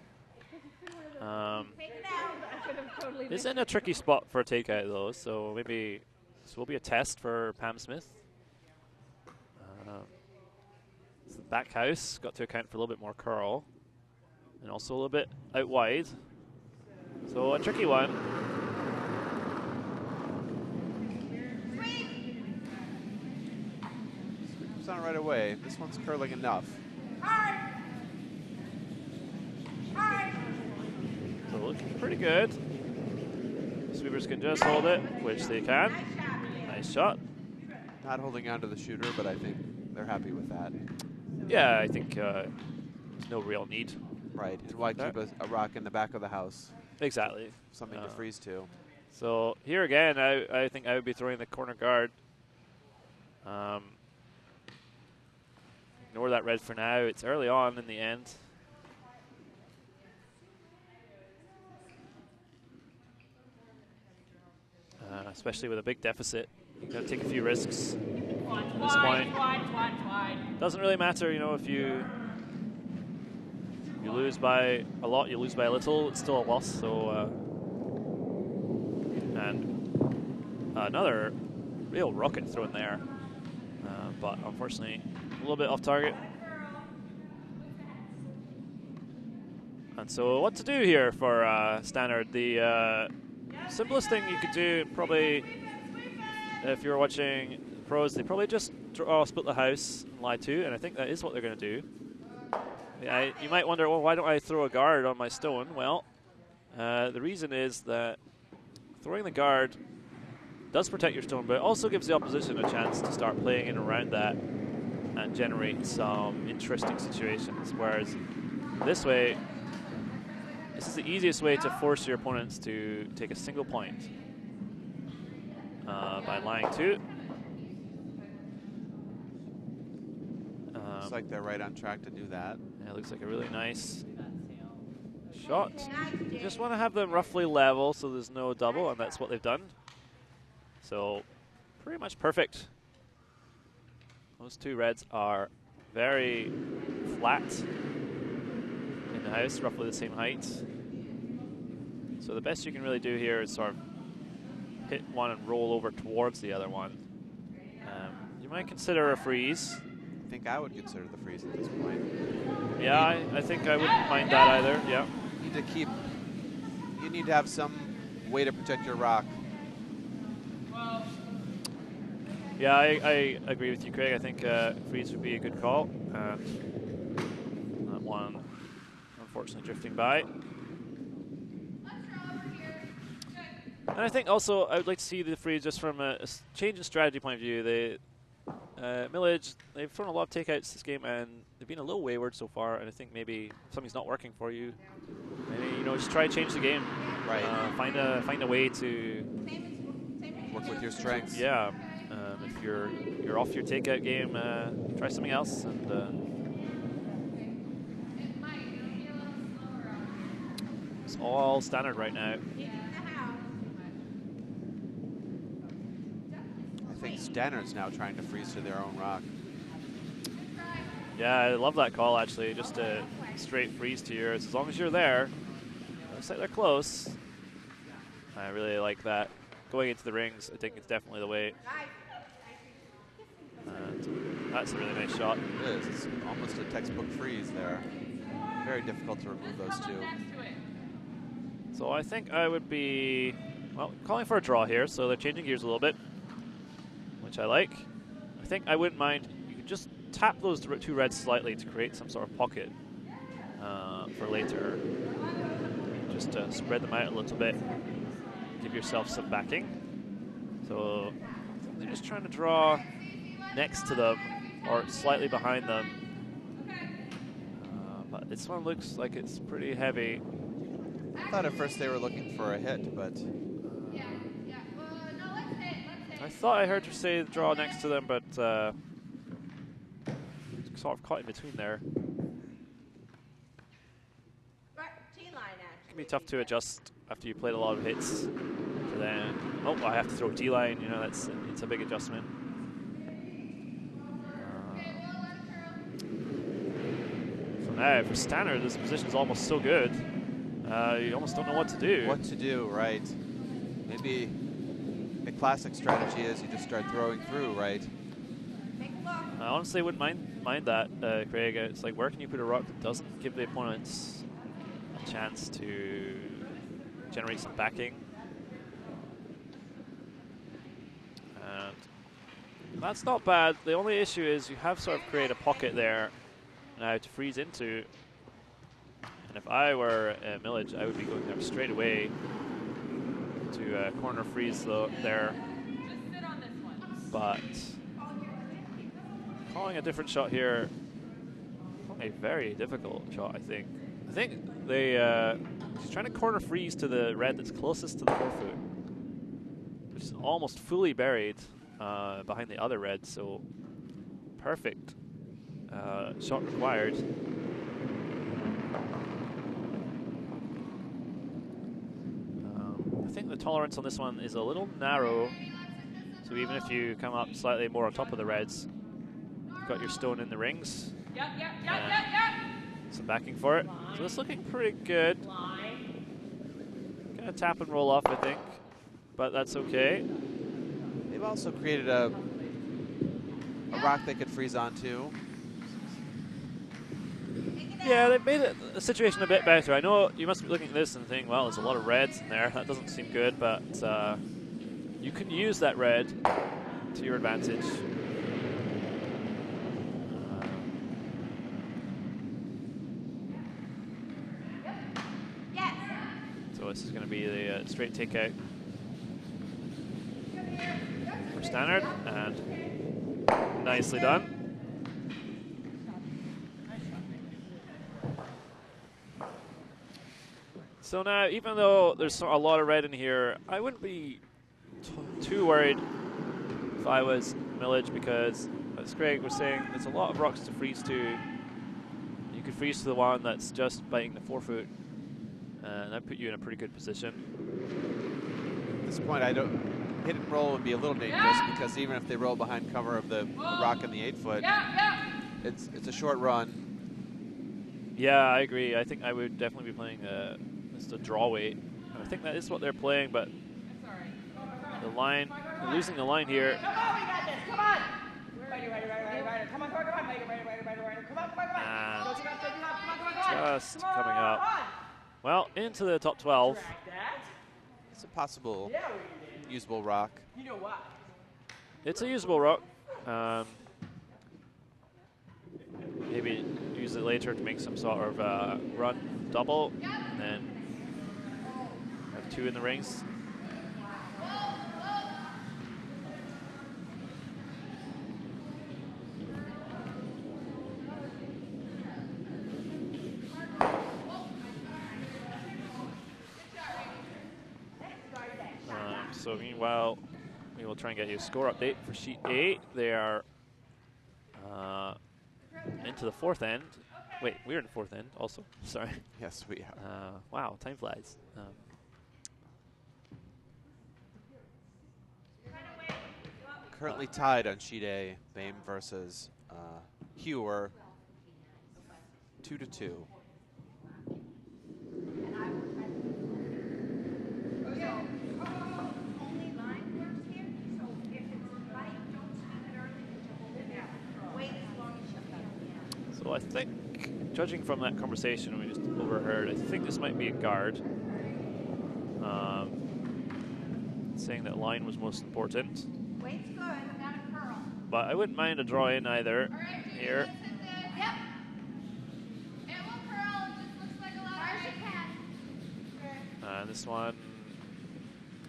[SPEAKER 5] It's in a tricky spot for a takeout though, so maybe this will be a test for Pam Smith. It's the back house, got to account for a little bit more curl, and also a little bit out wide. So a tricky one.
[SPEAKER 4] It's not right away. This one's curling enough.
[SPEAKER 5] So looking pretty good. Sweepers can just hold it, which they can. Nice shot.
[SPEAKER 4] Not holding on to the shooter, but I think they're happy with that.
[SPEAKER 5] Yeah, I think there's no real need.
[SPEAKER 4] Right, and why keep a rock in the back of the house?
[SPEAKER 5] Exactly.
[SPEAKER 4] Something to freeze to.
[SPEAKER 5] So here again, I think I would be throwing the corner guard. Ignore that red for now. It's early on in the end. Especially with a big deficit. You've got to take a few risks at this point. Doesn't really matter, you know, if you lose by a lot, you lose by a little, it's still a loss. So, and another real rocket thrown there, but unfortunately a little bit off target. And so what to do here for Stannard? The simplest thing you could do, probably, if you're watching pros, they probably just split the house and lie 2, and I think that is what they're going to do. Yeah, you might wonder, well, why don't I throw a guard on my stone? Well, the reason is that throwing the guard does protect your stone, but it also gives the opposition a chance to start playing in around that and generate some interesting situations. Whereas this way, this is the easiest way to force your opponents to take a single point by lying 2.
[SPEAKER 4] Looks like they're right on track to do that.
[SPEAKER 5] Yeah, it looks like a really nice shot. You just want to have them roughly level so there's no double, and that's what they've done. So pretty much perfect. Those 2 reds are very flat in the house, roughly the same height. So the best you can really do here is sort of hit one and roll over towards the other one. You might consider a freeze.
[SPEAKER 4] I think I would consider the freeze at this point.
[SPEAKER 5] Yeah, I think I wouldn't mind that either. Yeah.
[SPEAKER 4] You need to have some way to protect your rock.
[SPEAKER 5] Yeah, I agree with you, Craig. I think freeze would be a good call. And that one, unfortunately, drifting by. And I think also I would like to see the freeze just from a change in strategy point of view. Millage, they've thrown a lot of takeouts this game, and they've been a little wayward so far. And I think maybe something's not working for you. Maybe just try to change the game.
[SPEAKER 4] Right.
[SPEAKER 5] Find a way to
[SPEAKER 4] work with your strengths.
[SPEAKER 5] Yeah. If you're off your takeout game, try something else. And it's all Stannard right now.
[SPEAKER 4] I think Stannard's now trying to freeze to their own rock.
[SPEAKER 5] Yeah, I love that call, actually. Just a straight freeze to yours. As long as you're there, looks like they're close. I really like that. Going into the rings, I think it's definitely the way. And that's a really nice shot.
[SPEAKER 4] It is. It's almost a textbook freeze there. Very difficult to remove those 2.
[SPEAKER 5] So I think I would be, well, calling for a draw here. So they're changing gears a little bit, which I like. I think I wouldn't mind. You could just tap those 2 reds slightly to create some sort of pocket for later. Just to spread them out a little bit. Give yourself some backing. So they're just trying to draw next to them or slightly behind them. But this one looks like it's pretty heavy.
[SPEAKER 4] I thought at first they were looking for a hit, but
[SPEAKER 5] I thought I heard her say draw next to them, but sort of caught in between there. It can be tough to adjust after you played a lot of hits. To then, oh, I have to throw D-line. It's a big adjustment. So now for Stannard, this position is almost so good. You almost don't know what to do.
[SPEAKER 4] What to do, right? Maybe the classic strategy is you just start throwing through, right?
[SPEAKER 5] I honestly wouldn't mind that, Craig. It's like, where can you put a rock that doesn't give the opponents a chance to generate some backing? And that's not bad. The only issue is you have sort of created a pocket there now to freeze into. And if I were Millage, I would be going there straight away to corner freeze there. But calling a different shot here. A very difficult shot, I think. I think he's trying to corner freeze to the red that's closest to the forefoot, which is almost fully buried behind the other red, so perfect shot required. I think the tolerance on this one is a little narrow, so even if you come up slightly more on top of the reds, you've got your stone in the rings.
[SPEAKER 2] Yep.
[SPEAKER 5] Some backing for it. So it's looking pretty good. Gonna tap and roll off, I think, but that's okay.
[SPEAKER 4] They've also created a rock they could freeze onto.
[SPEAKER 5] Yeah, they've made the situation a bit better. I know you must be looking at this and thinking, well, there's a lot of reds in there. That doesn't seem good, but you can use that red to your advantage. So this is going to be the straight takeout for Stannard, and nicely done. So now, even though there's a lot of red in here, I wouldn't be too worried if I was Millage, because, as Greg was saying, there's a lot of rocks to freeze to. You could freeze to the one that's just biting the forefoot, and that put you in a pretty good position.
[SPEAKER 4] At this point, I don't hit and roll would be a little dangerous, because even if they roll behind cover of the rock in the 8-foot, it's a short run.
[SPEAKER 5] Yeah, I agree. I think I would definitely be playing just a draw weight. And I think that is what they're playing, but the line, losing the line here.
[SPEAKER 1] Come on, we got this. Come on. Rider. Come on.
[SPEAKER 5] Just coming up. Well, into the top 12.
[SPEAKER 4] It's a possible usable rock.
[SPEAKER 1] You know what?
[SPEAKER 5] It's a usable rock. Maybe use it later to make some sort of run double, and then have 2 in the rings. So meanwhile, we will try and get you a score update for sheet 8. They are into the 4th end. Wait, we're in the 4th end also. Sorry.
[SPEAKER 4] Yes, we are.
[SPEAKER 5] Wow, time flies.
[SPEAKER 4] Currently tied on sheet A, Bame versus Hewer, 2-2.
[SPEAKER 5] So I think, judging from that conversation we just overheard, I think this might be a guard. Saying that line was most important.
[SPEAKER 1] Weight's good. Not a curl.
[SPEAKER 5] But I wouldn't mind a draw in either here.
[SPEAKER 1] Yep. It will curl. It just looks like a lot of
[SPEAKER 5] This one,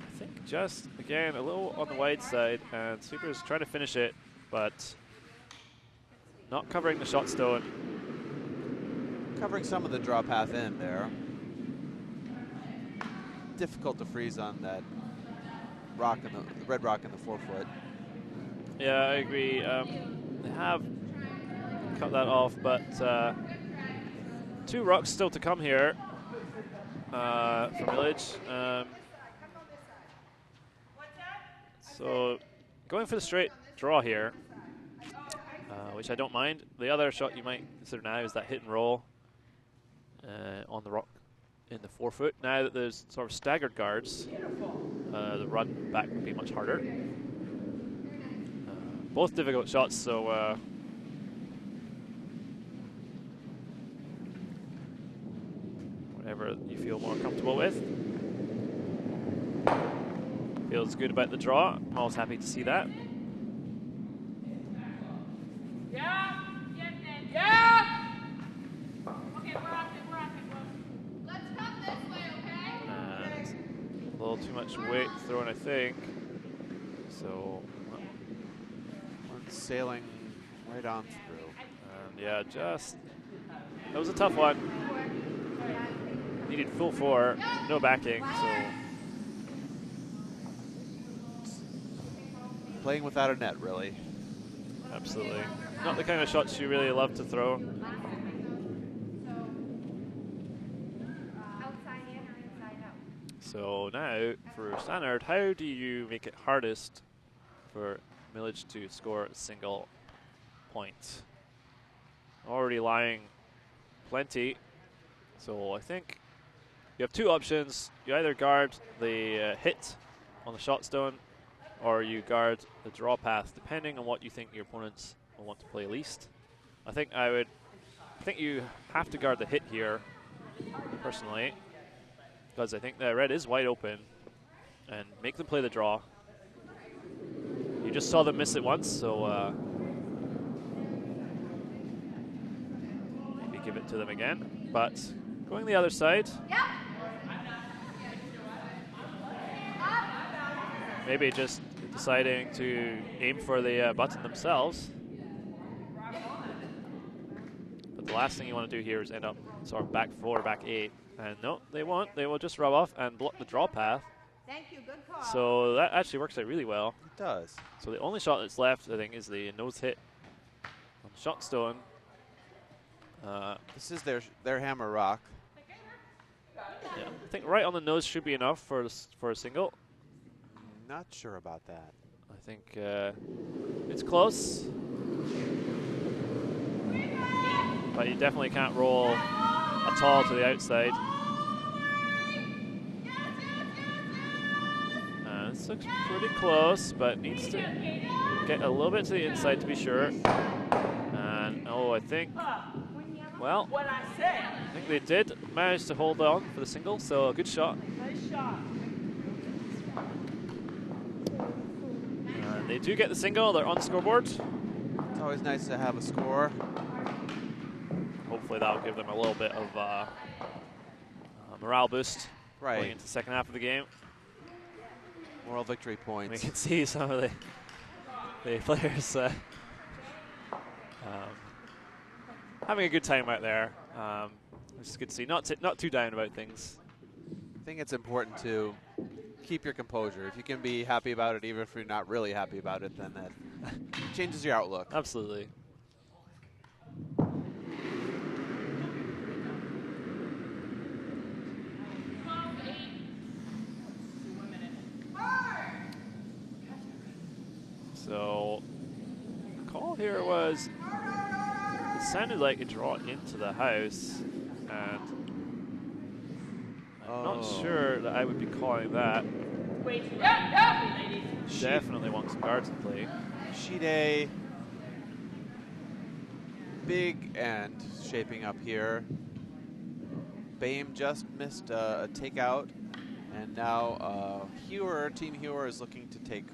[SPEAKER 5] I think just, again, a little on the wide side, and Super's trying to finish it, but not covering the shot stone.
[SPEAKER 4] Covering some of the draw path in there. Difficult to freeze on that rock in the red rock in the 4-foot.
[SPEAKER 5] Yeah, I agree. They have cut that off, but 2 rocks still to come here for Millage. So going for the straight draw here, which I don't mind. The other shot you might consider now is that hit and roll on the rock in the 4-foot. Now that there's sort of staggered guards, the run back would be much harder. Both difficult shots, so whatever you feel more comfortable with. Feels good about the draw. I'm always happy to see that.
[SPEAKER 2] Yeah. Okay, we're off it.
[SPEAKER 1] Let's come this way, okay?
[SPEAKER 5] And a little too much weight thrown, I think. So
[SPEAKER 4] One sailing Right on through.
[SPEAKER 5] And yeah, just that was a tough one. Needed full 4, no backing, so
[SPEAKER 4] Playing without a net, really.
[SPEAKER 5] absolutely not the kind of shots you really love to throw.
[SPEAKER 1] Outside in or inside out?
[SPEAKER 5] So now for Stannard, how do you make it hardest for Millage to score a single point? Already lying plenty, so I think you have 2 options. You either guard the hit on the shot stone, or you guard the draw path, depending on what you think your opponents will want to play least. I think you have to guard the hit here, personally, because I think the red is wide open, and make them play the draw. You just saw them miss it once, so maybe give it to them again. But going the other side, maybe just deciding to aim for the button themselves. But the last thing you want to do here is end up sort of back 4, back 8. And no, they won't. They will just rub off and block the draw path.
[SPEAKER 1] Thank you, good call.
[SPEAKER 5] So that actually works out really well.
[SPEAKER 4] It does.
[SPEAKER 5] So the only shot that's left, I think, is the nose hit on shot stone.
[SPEAKER 4] This is their hammer rock.
[SPEAKER 5] Yeah, I think right on the nose should be enough for a single.
[SPEAKER 4] Not sure about that.
[SPEAKER 5] I think it's close, but you definitely can't roll at all to the outside. This looks pretty close, but needs to get a little bit to the inside to be sure. And oh, I think, well, I think they did manage to hold on for the single, so a good shot.
[SPEAKER 2] Nice shot.
[SPEAKER 5] They do get the single, they're on the scoreboard.
[SPEAKER 4] It's always nice to have a score.
[SPEAKER 5] Hopefully that'll give them a little bit of a morale boost going into the second half of the game.
[SPEAKER 4] Moral victory points.
[SPEAKER 5] We can see some of the players having a good time out there. It's good to see, not too down about things.
[SPEAKER 4] I think it's important to keep your composure. If you can be happy about it, even if you're not really happy about it, then that changes your outlook.
[SPEAKER 5] Absolutely. So the call here was, it sounded like a draw into the house, and I'm not sure that I would be calling that. Definitely want some guards in play.
[SPEAKER 4] Shide, big end shaping up here. Bame just missed a takeout, and now Team Hewer is looking to take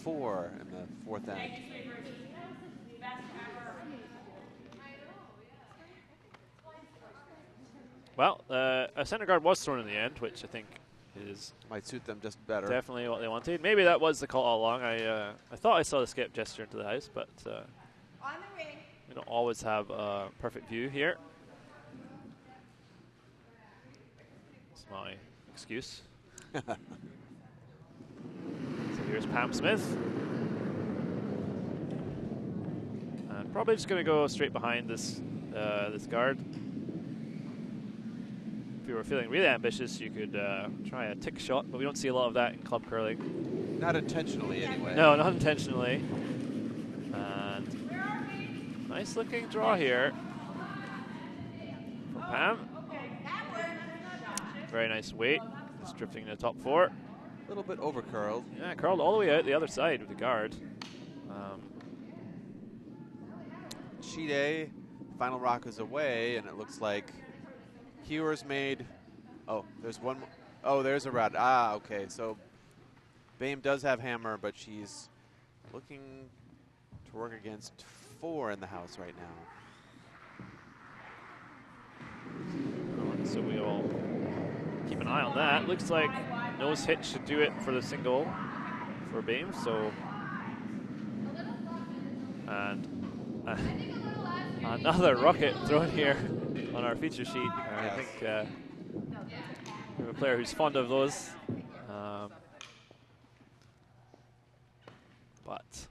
[SPEAKER 4] 4 in the 4th end.
[SPEAKER 5] Well, a center guard was thrown in the end, which I think is
[SPEAKER 4] might suit them just better.
[SPEAKER 5] Definitely what they wanted. Maybe that was the call all along. I thought I saw the skip gesture into the house, but
[SPEAKER 1] On the ring.
[SPEAKER 5] we don't always have a perfect view here. That's my excuse. So here's Pam Smith. And probably just going to go straight behind this this guard. If you were feeling really ambitious, you could try a tick shot, but we don't see a lot of that in club curling.
[SPEAKER 4] Not intentionally, anyway.
[SPEAKER 5] No, not intentionally. And nice looking draw here from Pam. Very nice weight. Just drifting in the top 4.
[SPEAKER 4] A little bit over curled.
[SPEAKER 5] Yeah, curled all the way out the other side with the guard.
[SPEAKER 4] Shide, final rock is away, and it looks like Hewer's made. Oh, there's one. Oh, there's a rod. Ah, okay. So Bame does have hammer, but she's looking to work against 4 in the house right now.
[SPEAKER 5] So we all keep an eye on that. Looks like nose hit should do it for the single for Bame. So, and Another rocket thrown here on our feature sheet. I
[SPEAKER 4] Yes.
[SPEAKER 5] think we have a player who's fond of those. But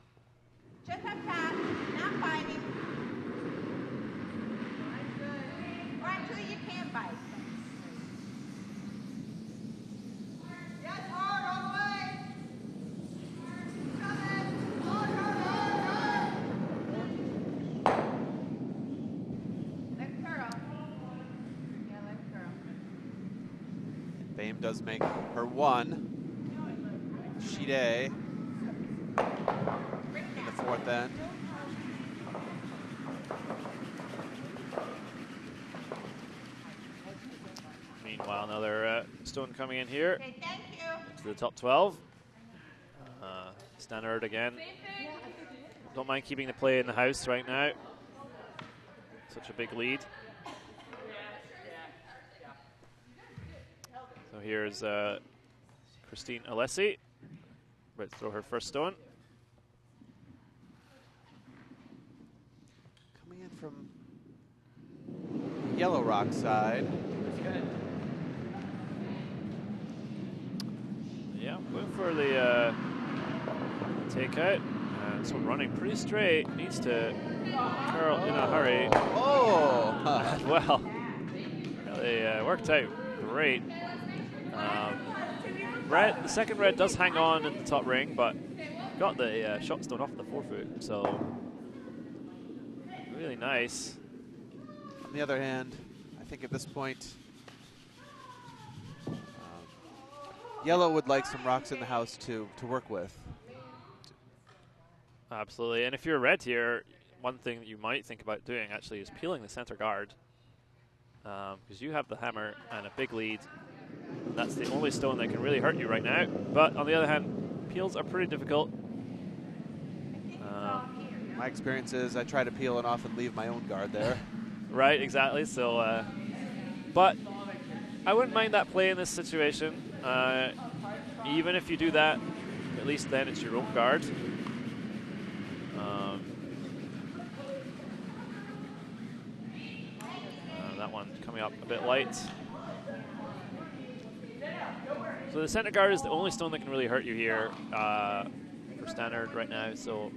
[SPEAKER 1] Just up top, not biting. Or actually, you can bite. Yes, hard all the way. Coming. Hard, hard, hard, hard. Let curl. Yeah, let curl.
[SPEAKER 4] Bame does make her one. Sheet A in the fourth end.
[SPEAKER 5] meanwhile, another stone coming in here
[SPEAKER 1] Okay, thank you.
[SPEAKER 5] to the top 12. Stannard again. Don't mind keeping the play in the house right now. Such a big lead. So here's Christine Alessi. About to throw her first stone.
[SPEAKER 4] Coming in from Yellow Rock side.
[SPEAKER 5] Yeah, going for the takeout. This one running pretty straight. Needs to curl in a hurry.
[SPEAKER 4] Oh!
[SPEAKER 5] Well, really worked out great. Red, the second red does hang on in the top ring, but got the shot stone off the forefoot, so really nice.
[SPEAKER 4] On the other hand, I think at this point, Yellow would like some rocks in the house to work with.
[SPEAKER 5] Absolutely, and if you're red here, one thing that you might think about doing actually is peeling the center guard, because you have the hammer and a big lead. That's the only stone that can really hurt you right now. But on the other hand, peels are pretty difficult.
[SPEAKER 4] My experience is I try to peel it off and leave my own guard there.
[SPEAKER 5] Right, exactly. So, but I wouldn't mind that play in this situation. Even if you do that, at least then it's your own guard. That one coming up a bit light. So the center guard is the only stone that can really hurt you here for Stannard right now. So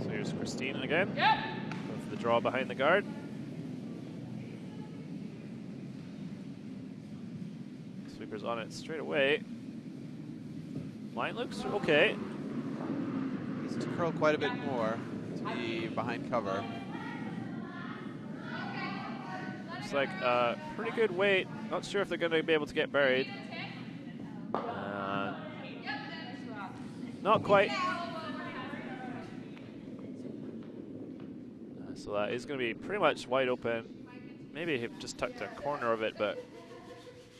[SPEAKER 5] here's Christine again. Yep. Going for the draw behind the guard. Sweeper's on it straight away. Line looks okay.
[SPEAKER 4] Needs to curl quite a bit more to be behind cover.
[SPEAKER 5] Looks like a pretty good weight. Not sure if they're going to be able to get buried. Not quite. So that is going to be pretty much wide open. Maybe he just tucked a corner of it, but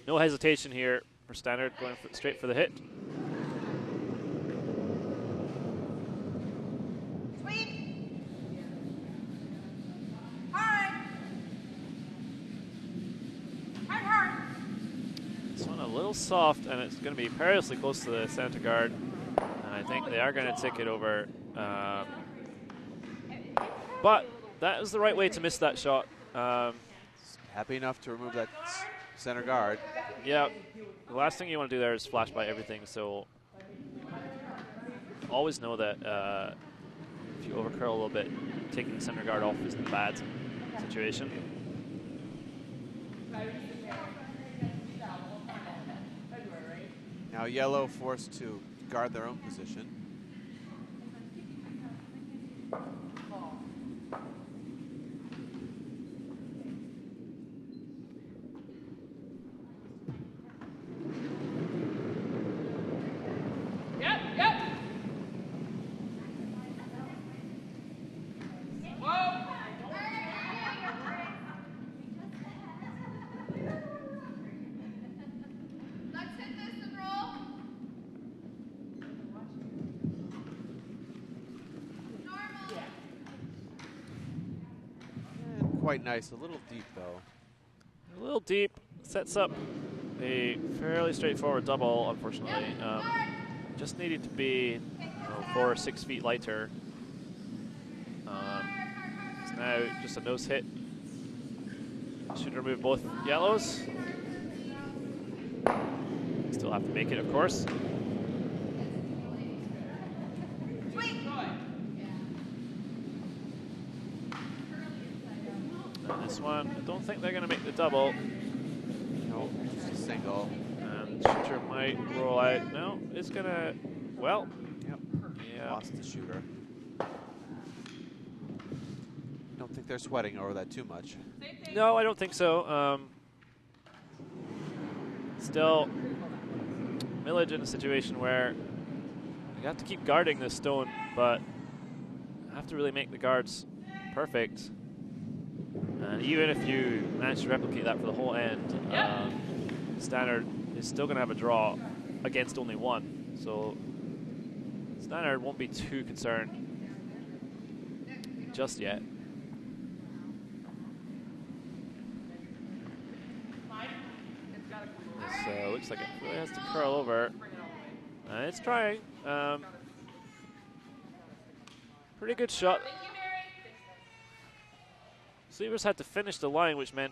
[SPEAKER 5] no hesitation here for Stannard, going straight for the hit.
[SPEAKER 1] Sweep. Hard. Hard, hard.
[SPEAKER 5] This one a little soft, and it's going to be perilously close to the center guard. And I think they are going to tick it over. But that was the right way to miss that shot.
[SPEAKER 4] Happy enough to remove that center guard.
[SPEAKER 5] Yeah, the last thing you want to do there is flash by everything, so always know that if you overcurl a little bit, taking the center guard off isn't a bad situation.
[SPEAKER 4] Now Yellow forced to guard their own position. quite nice. A little deep, though.
[SPEAKER 5] A little deep. Sets up a fairly straightforward double, unfortunately. Just needed to be 4 or 6 feet lighter. It's now just a nose hit. Should remove both yellows. Still have to make it, of course. And this one, I don't think they're going to make the double.
[SPEAKER 4] No, just a single.
[SPEAKER 5] And shooter might roll out. No, it's going to, well.
[SPEAKER 4] Yep.
[SPEAKER 5] Yeah.
[SPEAKER 4] Lost the shooter. Don't think they're sweating over that too much.
[SPEAKER 5] No, I don't think so. Still, Millage in a situation where you have to keep guarding this stone, but have to really make the guards perfect. And even if you manage to replicate that for the whole end, Stannard is still going to have a draw against only one. So Stannard won't be too concerned just yet. So looks like it really has to curl over. It's trying. Pretty good shot. Sleevers had to finish the line, which meant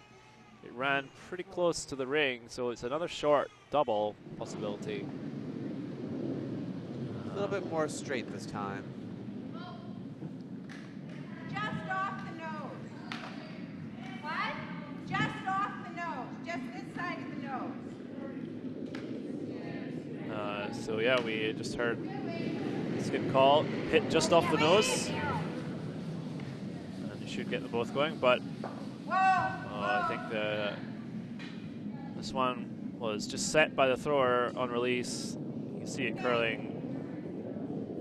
[SPEAKER 5] it ran pretty close to the ring, so it's another short double possibility.
[SPEAKER 4] A little bit more straight this time.
[SPEAKER 1] Just off the nose. What? Just off the nose. Just this side of the nose.
[SPEAKER 5] So yeah, we just heard this good call, hit just off the nose. And you should get them both going, but I think this one was just set by the thrower on release. You can see it curling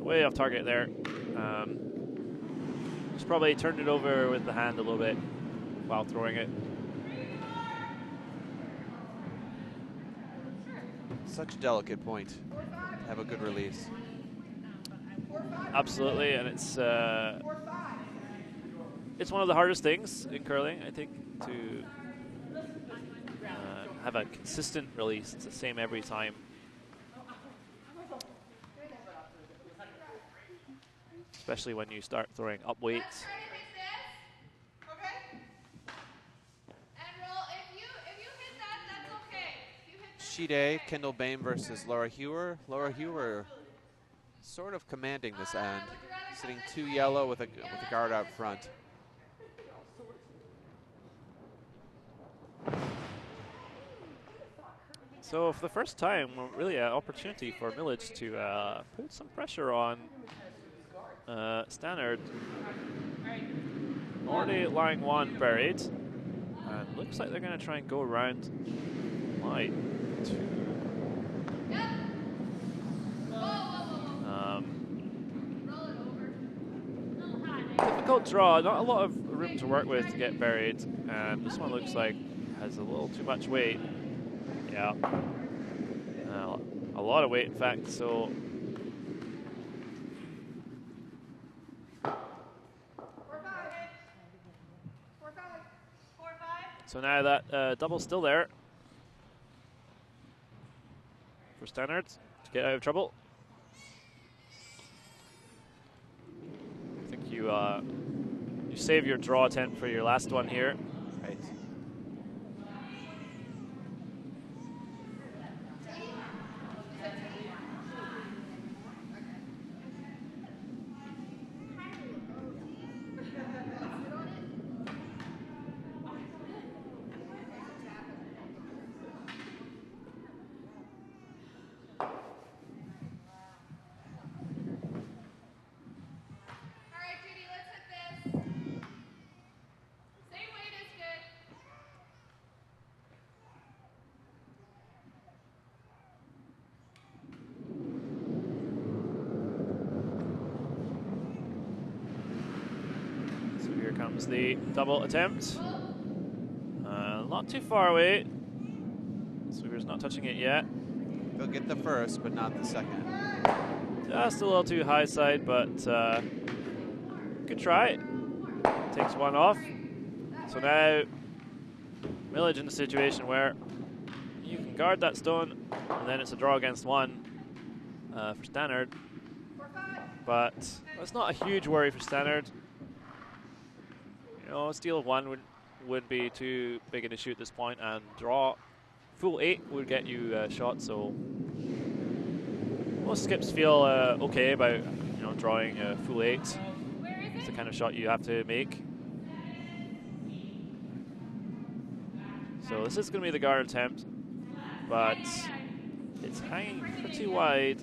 [SPEAKER 5] way off target there. Just probably turned it over with the hand a little bit while throwing it.
[SPEAKER 4] Such a delicate point to have a good release.
[SPEAKER 5] Absolutely, and it's one of the hardest things in curling, I think, to have a consistent release. It's the same every time. Especially when you start throwing up weights.
[SPEAKER 4] Sheet A, Kendall Bain versus Laura Hewer. Laura Hewer sort of commanding this end, sitting 2 yellow with a guard out front.
[SPEAKER 5] So for the first time, really an opportunity for Millage to put some pressure on Stannard. Already lying 1 buried, and looks like they're going to try and go around line 2. Difficult draw, not a lot of room to work with to get buried, and this one looks like has a little too much weight. Yeah, a lot of weight, in fact. So now that double's still there for Stannard to get out of trouble. I think you save your draw attempt for your last one here.
[SPEAKER 4] Right.
[SPEAKER 5] Comes the double attempt. Not too far away. Sweeper's not touching it yet.
[SPEAKER 4] They'll get the first, but not the second.
[SPEAKER 5] Just a little too high side, but good try. Takes 1 off. So now, Millage in the situation where you can guard that stone, and then it's a draw against one for Stannard. But that's not a huge worry for Stannard. You know, steal of one wouldn't be too big an issue at this point, and draw full 8 would get you a shot. So most skips feel okay about drawing a full 8. It's the kind of shot you have to make. So this is going to be the guard attempt, but it's hanging pretty wide.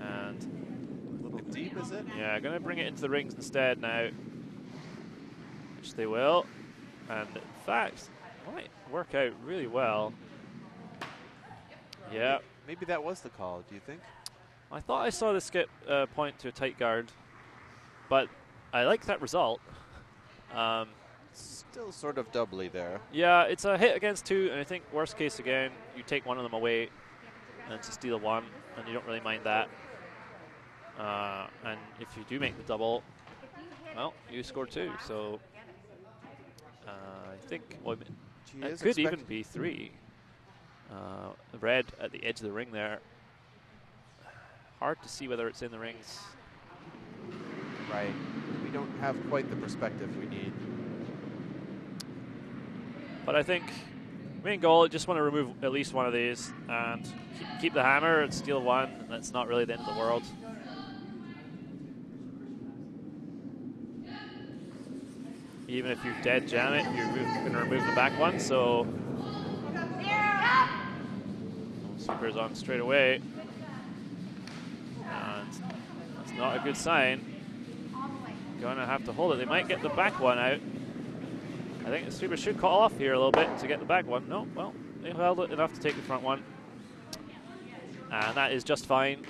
[SPEAKER 5] And
[SPEAKER 4] A little deep, is it?
[SPEAKER 5] yeah, going to bring it into the rings instead now, which they will. And in fact, might work out really well. Yeah.
[SPEAKER 4] Maybe that was the call, do you think?
[SPEAKER 5] I thought I saw the skip point to a tight guard, but I like that result.
[SPEAKER 4] Still sort of doubly there.
[SPEAKER 5] Yeah, it's a hit against 2, and I think worst case again, you take one of them away, and it's a steal of 1, and you don't really mind that. And if you do make the double, well, you score 2. So I think it could even be 3. Red at the edge of the ring there. Hard to see whether it's in the rings.
[SPEAKER 4] Right. We don't have quite the perspective we need.
[SPEAKER 5] But I think main goal, just want to remove at least one of these and keep the hammer and steal 1. That's not really the end of the world. Even if you dead jam it, you're going to remove the back one. So Super's on straight away. And that's not a good sign. Gonna have to hold it. They might get the back one out. I think the Super should call off here a little bit to get the back one. No, well, they held it enough to take the front one. And that is just fine.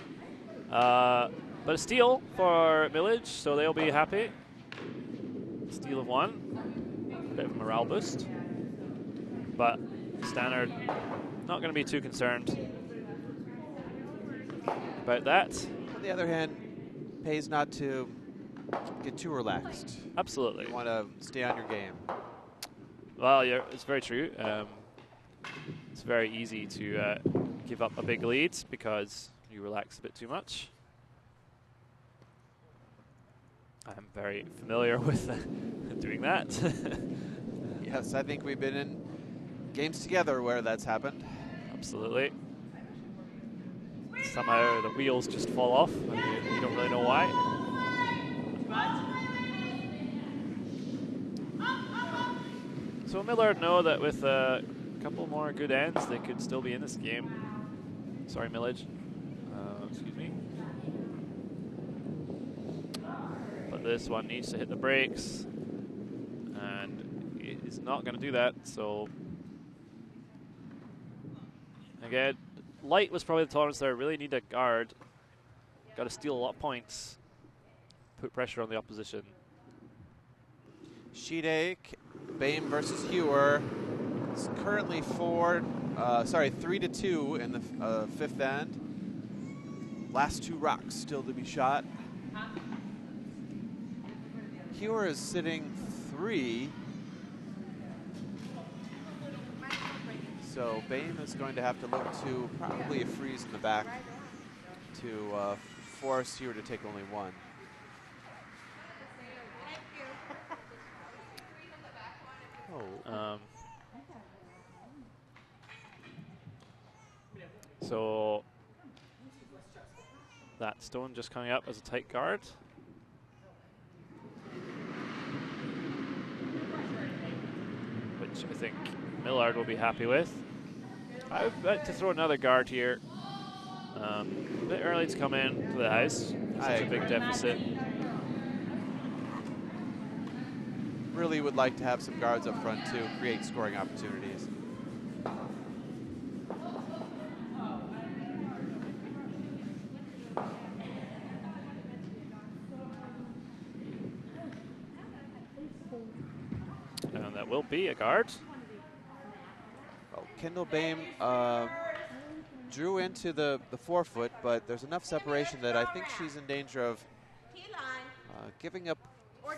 [SPEAKER 5] But a steal for Millage, so they'll be happy. Steal of 1. Bit of a morale boost. But Stannard not going to be too concerned about that.
[SPEAKER 4] On the other hand, pays not to get too relaxed.
[SPEAKER 5] Absolutely.
[SPEAKER 4] You want to stay on your game.
[SPEAKER 5] Well, yeah, it's very true. It's very easy to give up a big lead because you relax a bit too much. I'm very familiar with doing that.
[SPEAKER 4] Yes, I think we've been in games together where that's happened.
[SPEAKER 5] Absolutely. Somehow the wheels just fall off and you don't really know why. So Millard know that with a couple more good ends, they could still be in this game. Sorry, Millage. Excuse me. But this one needs to hit the brakes, and it is not going to do that. So again, light was probably the tolerance there. Really need a guard. Got to steal a lot of points. Put pressure on the opposition.
[SPEAKER 4] Shide, Bame versus Hewer. It's currently 3-2 in the 5th end. Last 2 rocks still to be shot. Hewer is sitting 3. So Bame is going to have to look to probably a freeze in the back to force Hewer to take only 1.
[SPEAKER 5] So that stone just coming up as a tight guard. Which I think Millard will be happy with. I would like to throw another guard here. A bit early to come in to the house. Such a big deficit.
[SPEAKER 4] Really would like to have some guards up front to create scoring opportunities.
[SPEAKER 5] And that will be a guard.
[SPEAKER 4] Well, Kendall Bame drew into the forefoot, but there's enough separation that I think she's in danger of giving up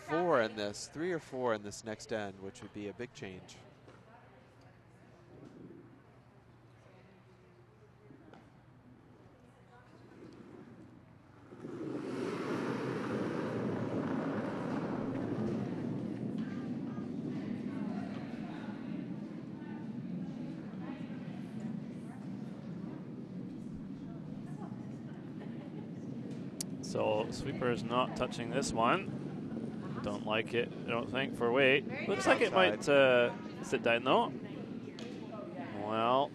[SPEAKER 4] 4 in this, 3 or 4 in this next end, which would be a big change.
[SPEAKER 5] So sweeper is not touching this one. Don't like it, I don't think, for weight. Looks like it might sit down though. Well,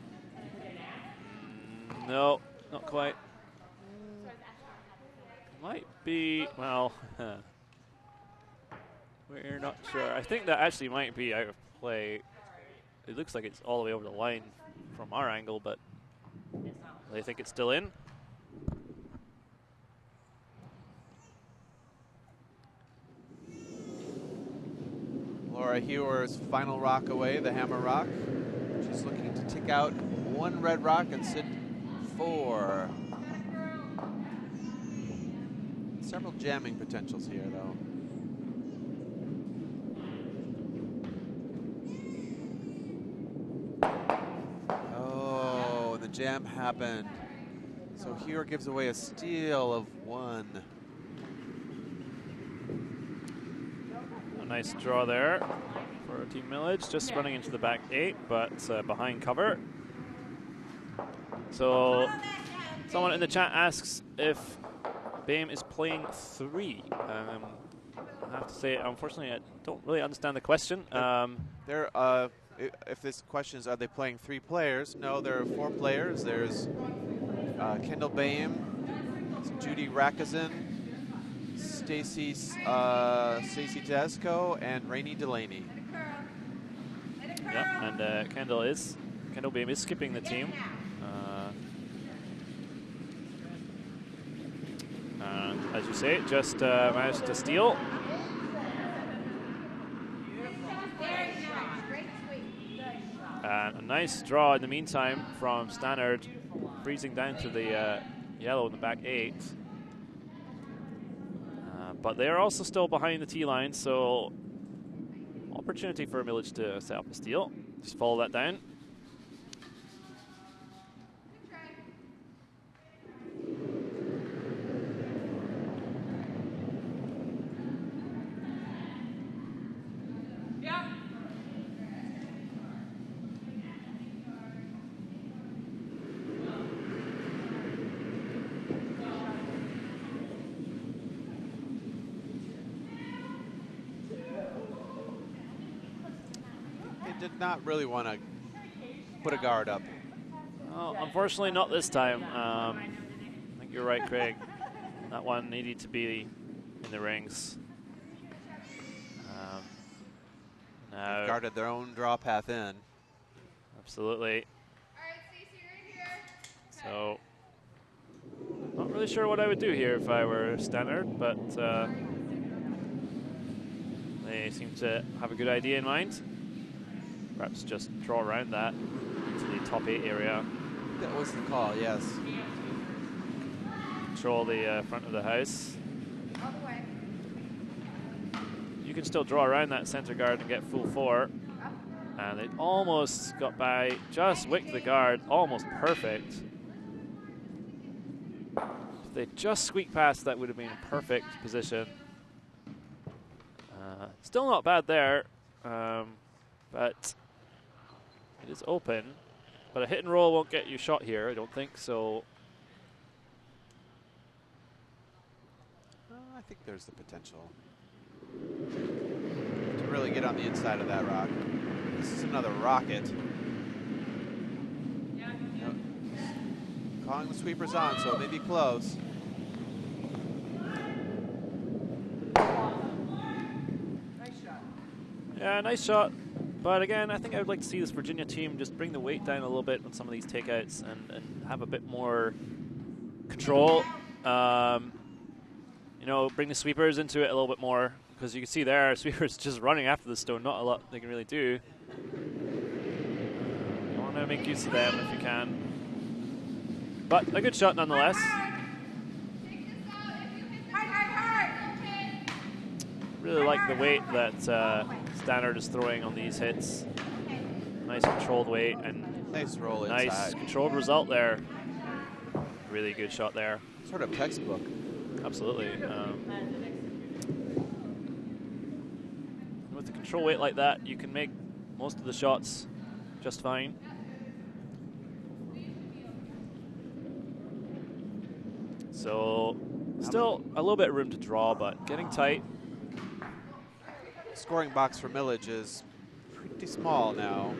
[SPEAKER 5] no, not quite. Might be, well, we're not sure. I think that actually might be out of play. It looks like it's all the way over the line from our angle, but they think it's still in.
[SPEAKER 4] Laura Hewer's final rock away, the hammer rock. She's looking to tick out 1 red rock and sit 4. Several jamming potentials here, though. Oh, the jam happened. So Hewer gives away a steal of 1.
[SPEAKER 5] Nice draw there for Team Millage, just running into the back 8, but behind cover. So someone in the chat asks if BAME is playing 3. I have to say, unfortunately, I don't really understand the question.
[SPEAKER 4] If this question is, are they playing 3 players? No, there are 4 players. There's Kendall BAME, Judy Rakazin, Stacy Tedesco, and Rainey Delaney.
[SPEAKER 5] Yeah, and Kendall BAME is skipping the team. And as you say, just managed to steal. And a nice draw in the meantime from Stannard, freezing down to the yellow in the back 8. But they are also still behind the tee line, so opportunity for Millage to set up a steal. Just follow that down.
[SPEAKER 4] Did not really want to put a guard up.
[SPEAKER 5] Well, unfortunately, not this time. I think you're right, Craig. That one needed to be in the rings. Now
[SPEAKER 4] they've guarded their own draw path in.
[SPEAKER 5] Absolutely. So, not really sure what I would do here if I were Stannard, but they seem to have a good idea in mind. Perhaps just draw around that into the top 8 area.
[SPEAKER 4] That was the call, yes.
[SPEAKER 5] Control the front of the house. You can still draw around that center guard and get full 4. And they almost got by, just wicked the guard, almost perfect. If they just squeaked past, that would have been a perfect position. Still not bad there, but it is open. But a hit and roll won't get you shot here, I don't think, so.
[SPEAKER 4] I think there's the potential to really get on the inside of that rock. This is another rocket. Calling the sweepers on, so it may be close.
[SPEAKER 5] Yeah, nice shot. But again, I think I would like to see this Virginia team just bring the weight down a little bit on some of these takeouts and have a bit more control. You know, bring the sweepers into it a little bit more, because you can see there, sweepers just running after the stone, not a lot they can really do. You want to make use of them if you can. But a good shot nonetheless. really like the weight that Stannard is throwing on these hits. Nice controlled weight and
[SPEAKER 4] Nice roll
[SPEAKER 5] nice
[SPEAKER 4] inside.
[SPEAKER 5] controlled result there. Really good shot there.
[SPEAKER 4] Sort of textbook.
[SPEAKER 5] Absolutely. With the control weight like that, you can make most of the shots just fine. So still a little bit of room to draw, but getting tight.
[SPEAKER 4] Scoring box for Millage is pretty small now.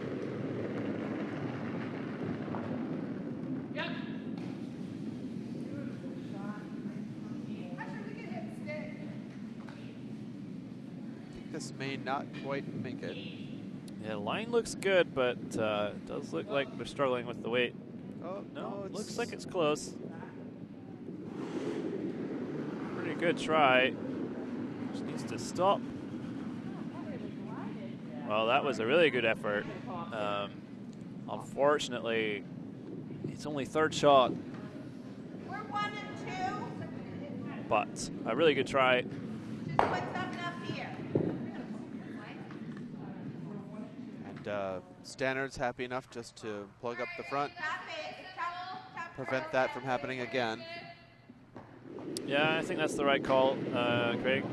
[SPEAKER 4] This may not quite make it.
[SPEAKER 5] Yeah, the line looks good, but it does look like they're struggling with the weight.
[SPEAKER 4] Oh,
[SPEAKER 5] No, it looks like it's close. Pretty good try. Just needs to stop. Well, that was a really good effort. Unfortunately, it's only third shot,
[SPEAKER 1] We're 1 and 2.
[SPEAKER 5] but a really good try.
[SPEAKER 1] Just what's up here?
[SPEAKER 4] And Stannard's happy enough just to plug up the front,
[SPEAKER 1] Stop it. Tough
[SPEAKER 4] prevent that from happening again.
[SPEAKER 5] Yeah, I think that's the right call, Craig.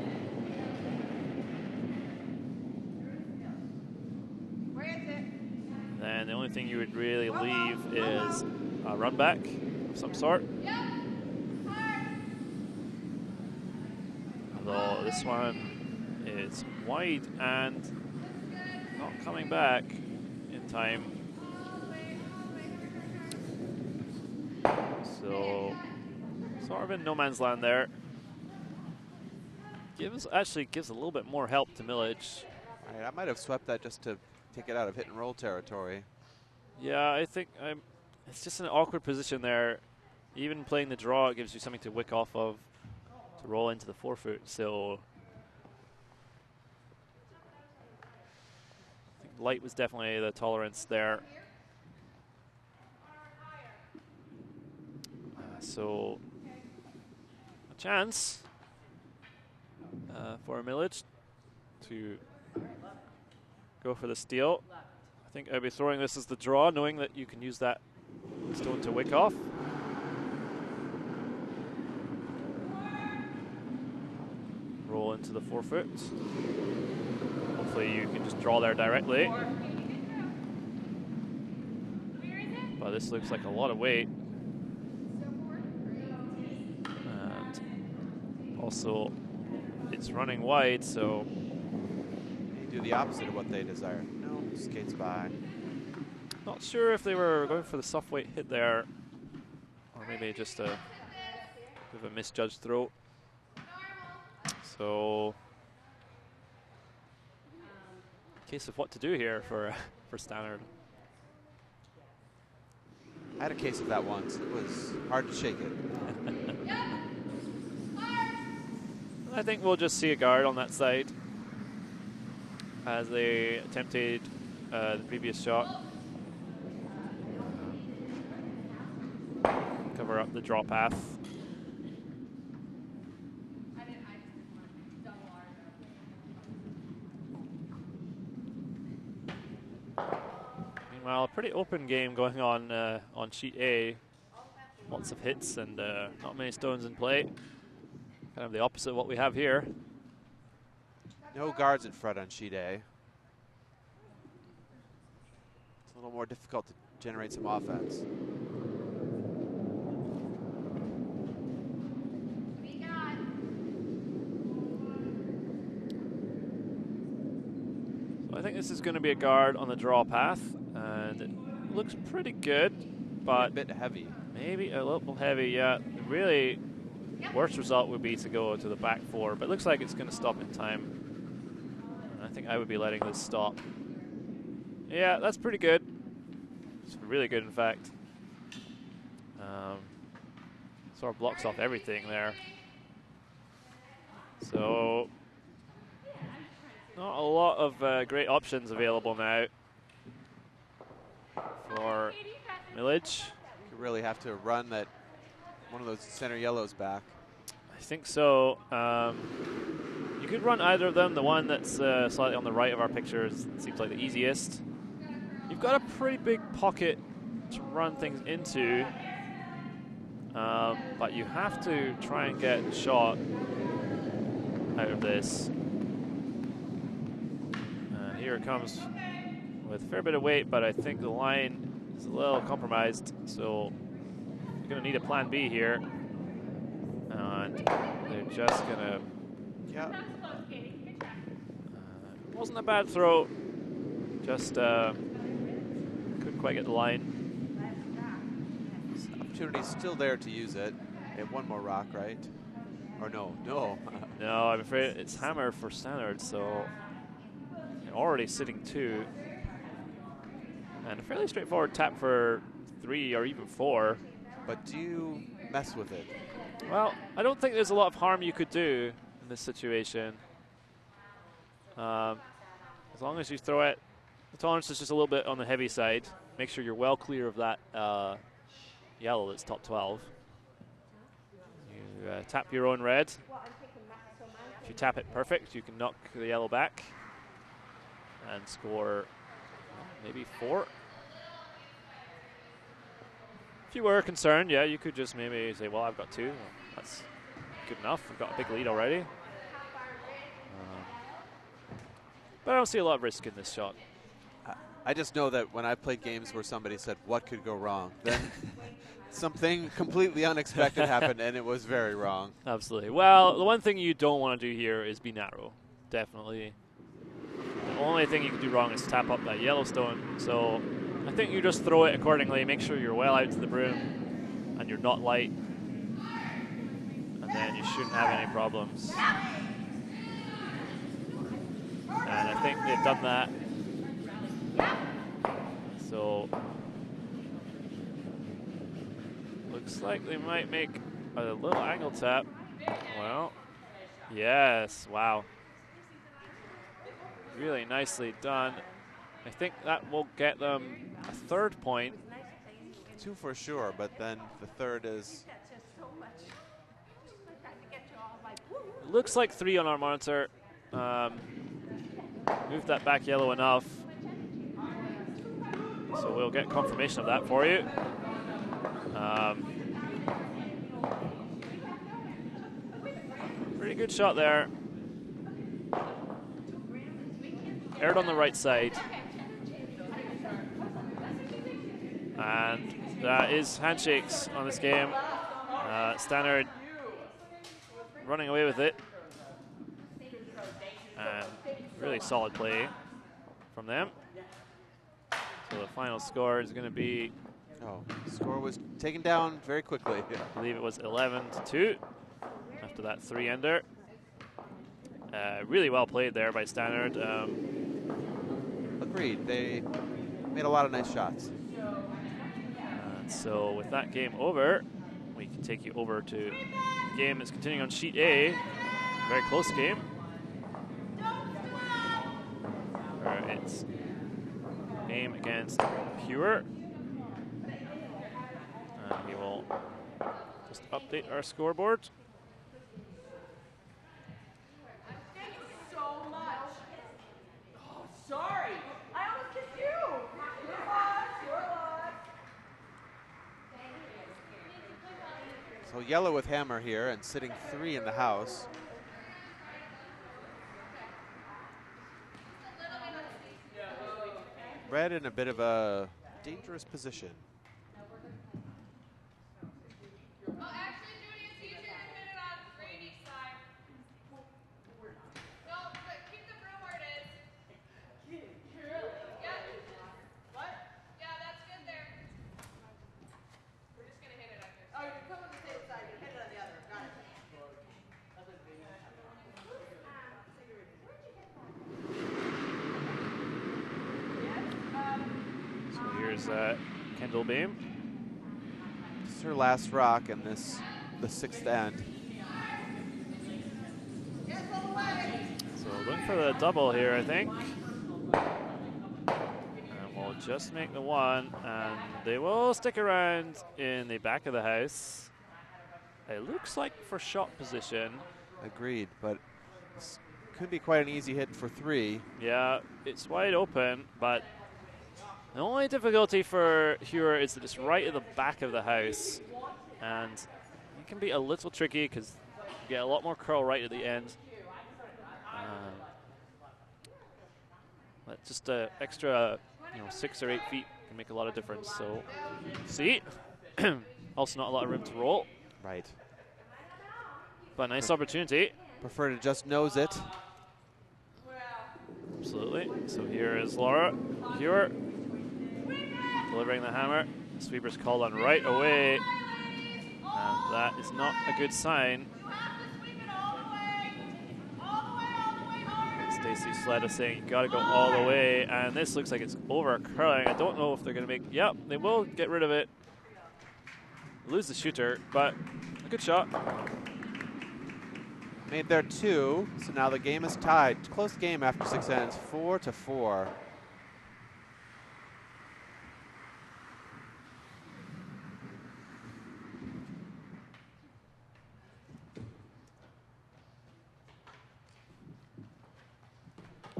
[SPEAKER 1] Where is it?
[SPEAKER 5] Then the only thing you would really leave is a run back of some sort. Although this one is wide and not coming back in time. So sort of in no man's land there. Actually gives a little bit more help to Millage.
[SPEAKER 4] All right, I might have swept that just to take it out of hit and roll territory.
[SPEAKER 5] Yeah, I think it's just an awkward position there. Even playing the draw, it gives you something to wick off of to roll into the forefoot. So I think light was definitely the tolerance there. So a chance for Millage to go for the steal. I think I'd be throwing this as the draw, knowing that you can use that stone to wick off. Roll into the forefoot. Hopefully you can just draw there directly. But this looks like a lot of weight. And also it's running wide, so
[SPEAKER 4] They do the opposite of what they desire. No, skates by.
[SPEAKER 5] not sure if they were going for the soft weight hit there, or maybe just a bit of a misjudged throw. So, case of what to do here for Stannard.
[SPEAKER 4] I had a case of that once. It was hard to shake it.
[SPEAKER 5] I think we'll just see a guard on that side as they attempted the previous shot. Cover up the draw path. Meanwhile, a pretty open game going on sheet A. Lots of hits and not many stones in play. Kind of the opposite of what we have here.
[SPEAKER 4] No guards in front on sheet A. It's a little more difficult to generate some offense.
[SPEAKER 5] So I think this is going to be a guard on the draw path, and it looks pretty good, but
[SPEAKER 4] a bit heavy.
[SPEAKER 5] Maybe a little heavy, yeah. Really worst result would be to go to the back four, but it looks like it's going to stop in time. I think I would be letting this stop. Yeah, that's pretty good. It's really good, in fact. Sort of blocks off everything there. So, not a lot of great options available now for Millage.
[SPEAKER 4] You really have to run that one of those center yellows back.
[SPEAKER 5] I think so. You could run either of them. The one that's slightly on the right of our pictures seems like the easiest. You've got a pretty big pocket to run things into, but you have to try and get a shot out of this. Here it comes with a fair bit of weight, but I think the line is a little compromised, so you're going to need a plan B here. And they're just going to...
[SPEAKER 4] Yeah.
[SPEAKER 5] Wasn't a bad throw, just couldn't quite get the line.
[SPEAKER 4] Opportunity's still there to use it. They have one more rock, right? Or no? No.
[SPEAKER 5] No, I'm afraid it's hammer for Stannard, so they're already sitting 2. And a fairly straightforward tap for 3 or even 4.
[SPEAKER 4] But do you mess with it?
[SPEAKER 5] Well, I don't think there's a lot of harm you could do in this situation. As long as you throw it, the tolerance is just a little bit on the heavy side. Make sure you're well clear of that yellow that's top 12. You tap your own red. If you tap it perfect, you can knock the yellow back and score maybe 4. If you were concerned, yeah, you could just maybe say, well, I've got 2. That's good enough. We've got a big lead already. But I don't see a lot of risk in this shot.
[SPEAKER 4] I just know that when I played games where somebody said, what could go wrong? Then something completely unexpected happened, and it was very wrong.
[SPEAKER 5] Absolutely. Well, the one thing you don't want to do here is be narrow. Definitely. The only thing you can do wrong is tap up that Yellowstone. So I think you just throw it accordingly. Make sure you're well out to the broom and you're not light. And then you shouldn't have any problems. And I think they've done that. So looks like they might make a little angle tap. Well, yes, wow. Really nicely done. I think that will get them a 3rd point.
[SPEAKER 4] 2 for sure, but then the 3rd is...
[SPEAKER 5] It looks like 3 on our monitor. Move that back yellow enough. So we'll get confirmation of that for you. Pretty good shot there. Aired on the right side. And that is handshakes on this game. Stannard running away with it. And really solid play from them. So the final score is going to be...
[SPEAKER 4] Oh, score was taken down very quickly.
[SPEAKER 5] I believe it was 11-2 after that 3-ender. Really well played there by Stannard.
[SPEAKER 4] Agreed. They made a lot of nice shots.
[SPEAKER 5] And so with that game over, we can take you over to the game that's continuing on sheet A. Very close game. Where it's game against Pure. And we will just update our scoreboard.
[SPEAKER 1] Thank you so much. Oh, sorry. I almost kissed you. Your loss, your loss.
[SPEAKER 4] So yellow with hammer here and sitting 3 in the house. Red in a bit of a dangerous position.
[SPEAKER 2] Well, actually, Judy, it's easier to hit it on Brady's side. No, but keep the broom where it is. Yeah. What? Yeah, that's good there. We're just going to hit it on your side.
[SPEAKER 1] Oh, you come on the same side. You hit it on the other. Got it.
[SPEAKER 5] So here's Kendall Beam.
[SPEAKER 4] This is her last rock in this, the 6th end.
[SPEAKER 5] So looking for the double here, I think. And we'll just make the 1, and they will stick around in the back of the house. It looks like for shot position.
[SPEAKER 4] Agreed, but could be quite an easy hit for 3.
[SPEAKER 5] Yeah, it's wide open, but the only difficulty for Hewer is that it's right at the back of the house, and it can be a little tricky because you get a lot more curl right at the end. But just extra, 6 or 8 feet can make a lot of difference. So, see, also not a lot of room to roll,
[SPEAKER 4] Right.
[SPEAKER 5] but nice opportunity.
[SPEAKER 4] Prefer to just nose it.
[SPEAKER 5] Absolutely. So here is Laura Hewer delivering the hammer. The sweeper's called on right away, and that is not a good sign. Stacey Sled is saying you gotta go all the way, and this looks like it's over curling. I don't know if they're gonna make, yep, they will get rid of it. Lose the shooter, but a good shot.
[SPEAKER 4] Made there 2, so now the game is tied. Close game after 6 ends, 4-4.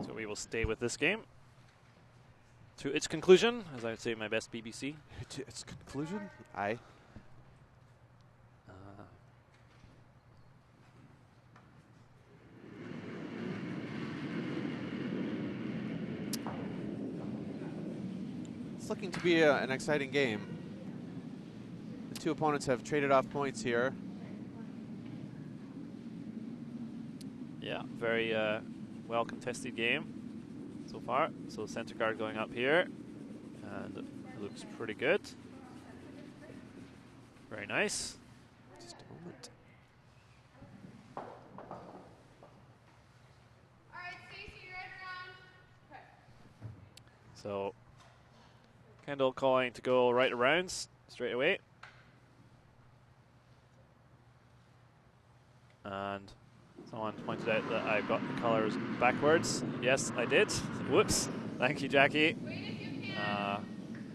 [SPEAKER 5] So we will stay with this game to its conclusion, as I would say in my best BBC.
[SPEAKER 4] To its conclusion? Aye. It's looking to be an exciting game. The 2 opponents have traded off points here.
[SPEAKER 5] Yeah, very well contested game so far. So center guard going up here, and it looks pretty good. Very nice.
[SPEAKER 4] Just a moment.
[SPEAKER 1] All right, Stacey, right around. Okay.
[SPEAKER 5] So Kendall calling to go right around straight away. And someone pointed out that I got the colors backwards. Yes, I did. Whoops. Thank you, Jackie.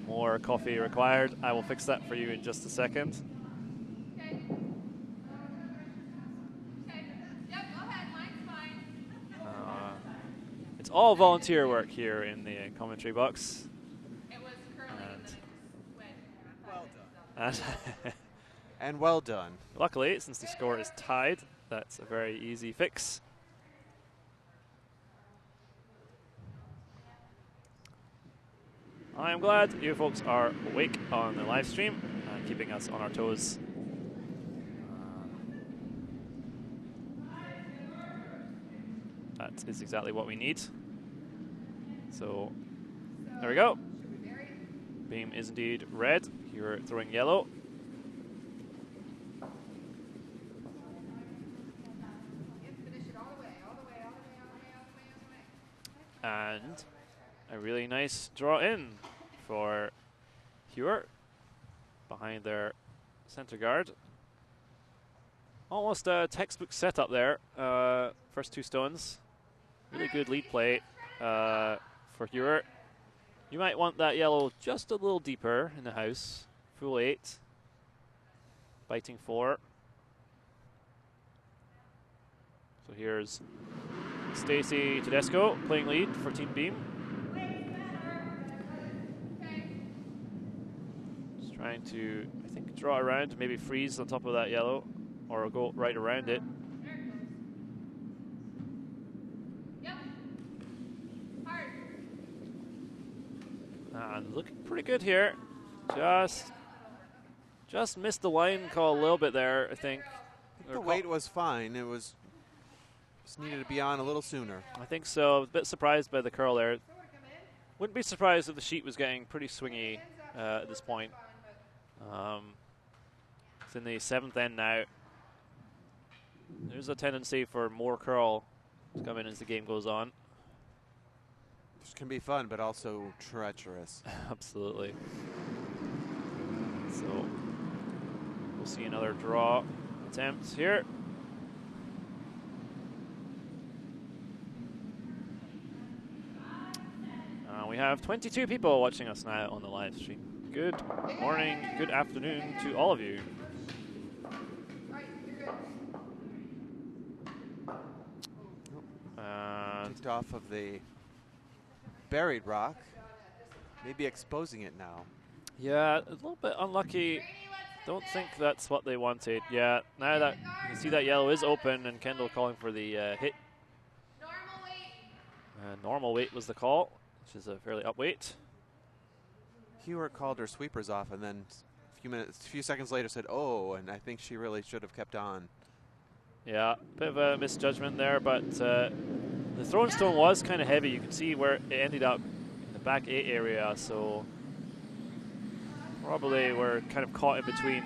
[SPEAKER 5] More coffee required. I will fix that for you in just a second.
[SPEAKER 1] Okay. Okay. Yep, go ahead. Mine's fine.
[SPEAKER 5] It's all volunteer work here in the commentary box.
[SPEAKER 1] It was curly, and then it went.
[SPEAKER 4] Well done.
[SPEAKER 5] And
[SPEAKER 4] And well done.
[SPEAKER 5] luckily, since the score is tied, that's a very easy fix. I am glad you folks are awake on the live stream, keeping us on our toes. That is exactly what we need. So, there we go. Beam is indeed red. You're throwing yellow. And a really nice draw in for Hewer behind their center guard. Almost a textbook setup there. First 2 stones. Really good lead play for Hewer. You might want that yellow just a little deeper in the house. Full 8. Biting 4. So here's Stacey Tedesco playing lead for Team Beam. Just trying to, I think, draw around, maybe freeze on top of that yellow, or go right around it.
[SPEAKER 1] Yep. Hard.
[SPEAKER 5] And looking pretty good here. Just missed the line call a little bit there, I think.
[SPEAKER 4] The weight was fine. It was just needed to be on a little sooner.
[SPEAKER 5] I think so. I was a bit surprised by the curl there. Wouldn't be surprised if the sheet was getting pretty swingy at this point. It's in the 7th end now. There's a tendency for more curl to come in as the game goes on.
[SPEAKER 4] Which can be fun, but also treacherous.
[SPEAKER 5] Absolutely. So we'll see another draw attempt here. We have 22 people watching us now on the live stream. Good morning, good afternoon to all of you.
[SPEAKER 4] Kicked off of the buried rock, maybe exposing it now.
[SPEAKER 5] Yeah, a little bit unlucky. Don't think that's what they wanted. Yeah, now that you see that yellow is open, and Kendall calling for the hit. Normal weight was the call, which is a fairly up weight.
[SPEAKER 4] Hewer called her sweepers off, and then a few seconds later said, "Oh," and I think she really should have kept on.
[SPEAKER 5] Yeah, bit of a misjudgment there, but the throwing stone was kind of heavy. You can see where it ended up in the back 8 area, so probably we're kind of caught in between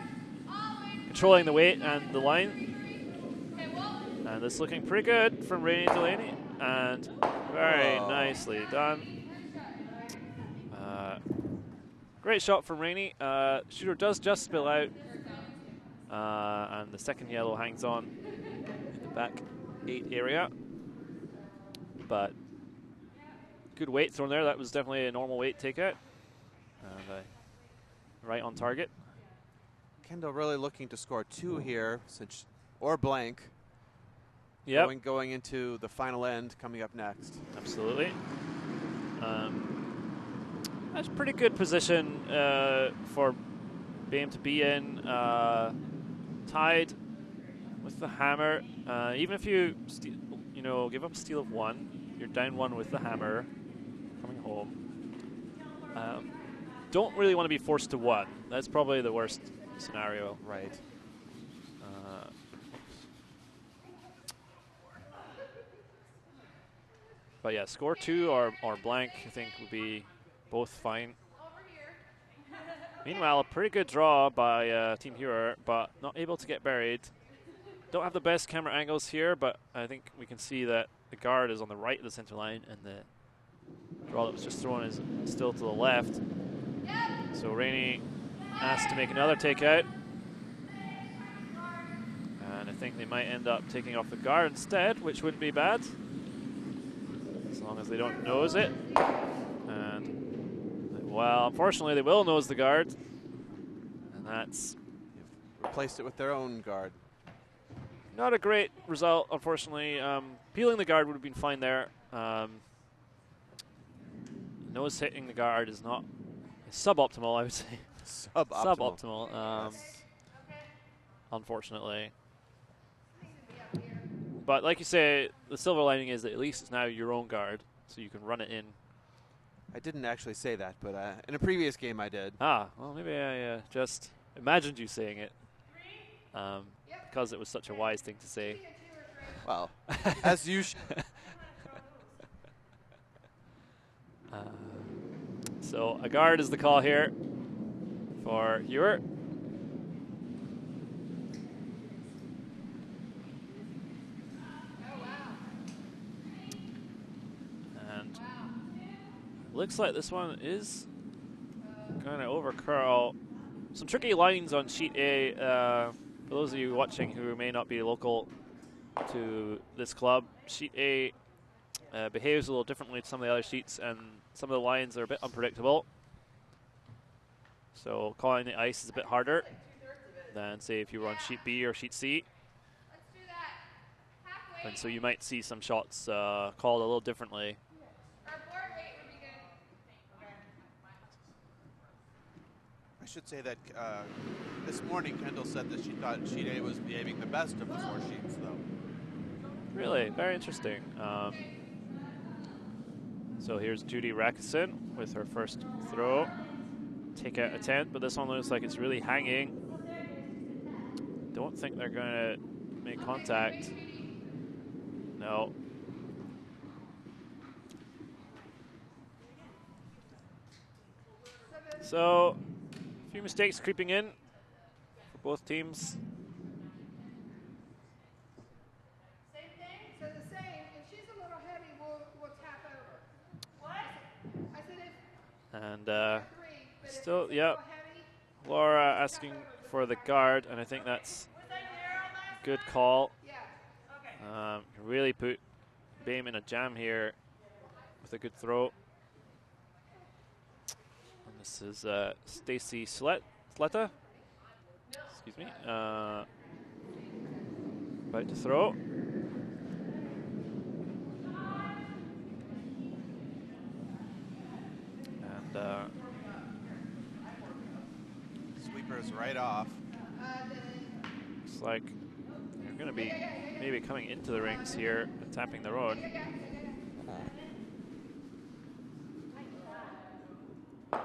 [SPEAKER 5] controlling the weight and the line. And it's looking pretty good from Rainey Delaney, and very nicely done. Great shot from Rainey. Shooter does just spill out, and the second yellow hangs on in the back 8 area. But good weight thrown there. That was definitely a normal weight takeout. And right on target.
[SPEAKER 4] Kendall really looking to score 2 here, or blank.
[SPEAKER 5] Yep.
[SPEAKER 4] Going into the final end coming up next.
[SPEAKER 5] Absolutely. That's a pretty good position for BAME to be in. Tied with the hammer. Even if you give up a steal of 1, you're down 1 with the hammer coming home. Don't really want to be forced to 1. That's probably the worst scenario.
[SPEAKER 4] Right.
[SPEAKER 5] But yeah, score 2 or blank, I think, would be both fine. Meanwhile, a pretty good draw by Team Hewer, but not able to get buried. Don't have the best camera angles here, but I think we can see that the guard is on the right of the center line, and the draw that was just thrown is still to the left. So Rainey asked to make another takeout. And I think they might end up taking off the guard instead, which wouldn't be bad, as long as they don't nose it. And well, unfortunately, they will nose the guard, and that's
[SPEAKER 4] replaced it with their own guard.
[SPEAKER 5] Not a great result, unfortunately. Peeling the guard would have been fine there. Nose hitting the guard is not suboptimal, I would say. Suboptimal.
[SPEAKER 4] Yes.
[SPEAKER 5] Unfortunately. But like you say, the silver lining is that at least it's now your own guard, so you can run it in.
[SPEAKER 4] I didn't actually say that, but in a previous game I did.
[SPEAKER 5] Ah, well, maybe I just imagined you saying it because it was such a wise thing to say.
[SPEAKER 4] Well, as you
[SPEAKER 5] So a guard is the call here for Hewer. And looks like this one is going to overcurl. Some tricky lines on sheet A. For those of you watching who may not be local to this club, sheet A behaves a little differently to some of the other sheets, and some of the lines are a bit unpredictable. So calling the ice is a bit harder than, say, if you were on sheet B or sheet C. And so you might see some shots called a little differently.
[SPEAKER 4] I should say that this morning Kendall said that she thought sheet A was behaving the best of the 4 sheets, though.
[SPEAKER 5] Really? Very interesting. So here's Judy Rackison with her first throw. Take out attempt, but this one looks like it's really hanging. Don't think they're going to make contact. No. So, a few mistakes creeping in for both teams.
[SPEAKER 1] Same thing? So the same. If she's a little heavy, we'll tap over. What? I said if
[SPEAKER 5] And
[SPEAKER 1] three, but
[SPEAKER 5] still,
[SPEAKER 1] if she's a
[SPEAKER 5] yeah,
[SPEAKER 1] little heavy,
[SPEAKER 5] Laura asking for the guard, and I think that's a good call.
[SPEAKER 1] yeah.
[SPEAKER 5] Really put BAME in a jam here with a good throw. And this is Stacy Sletta. Excuse me. About to throw. and
[SPEAKER 4] Sweepers right off.
[SPEAKER 5] looks like they're going to be maybe coming into the rings here and tapping the road.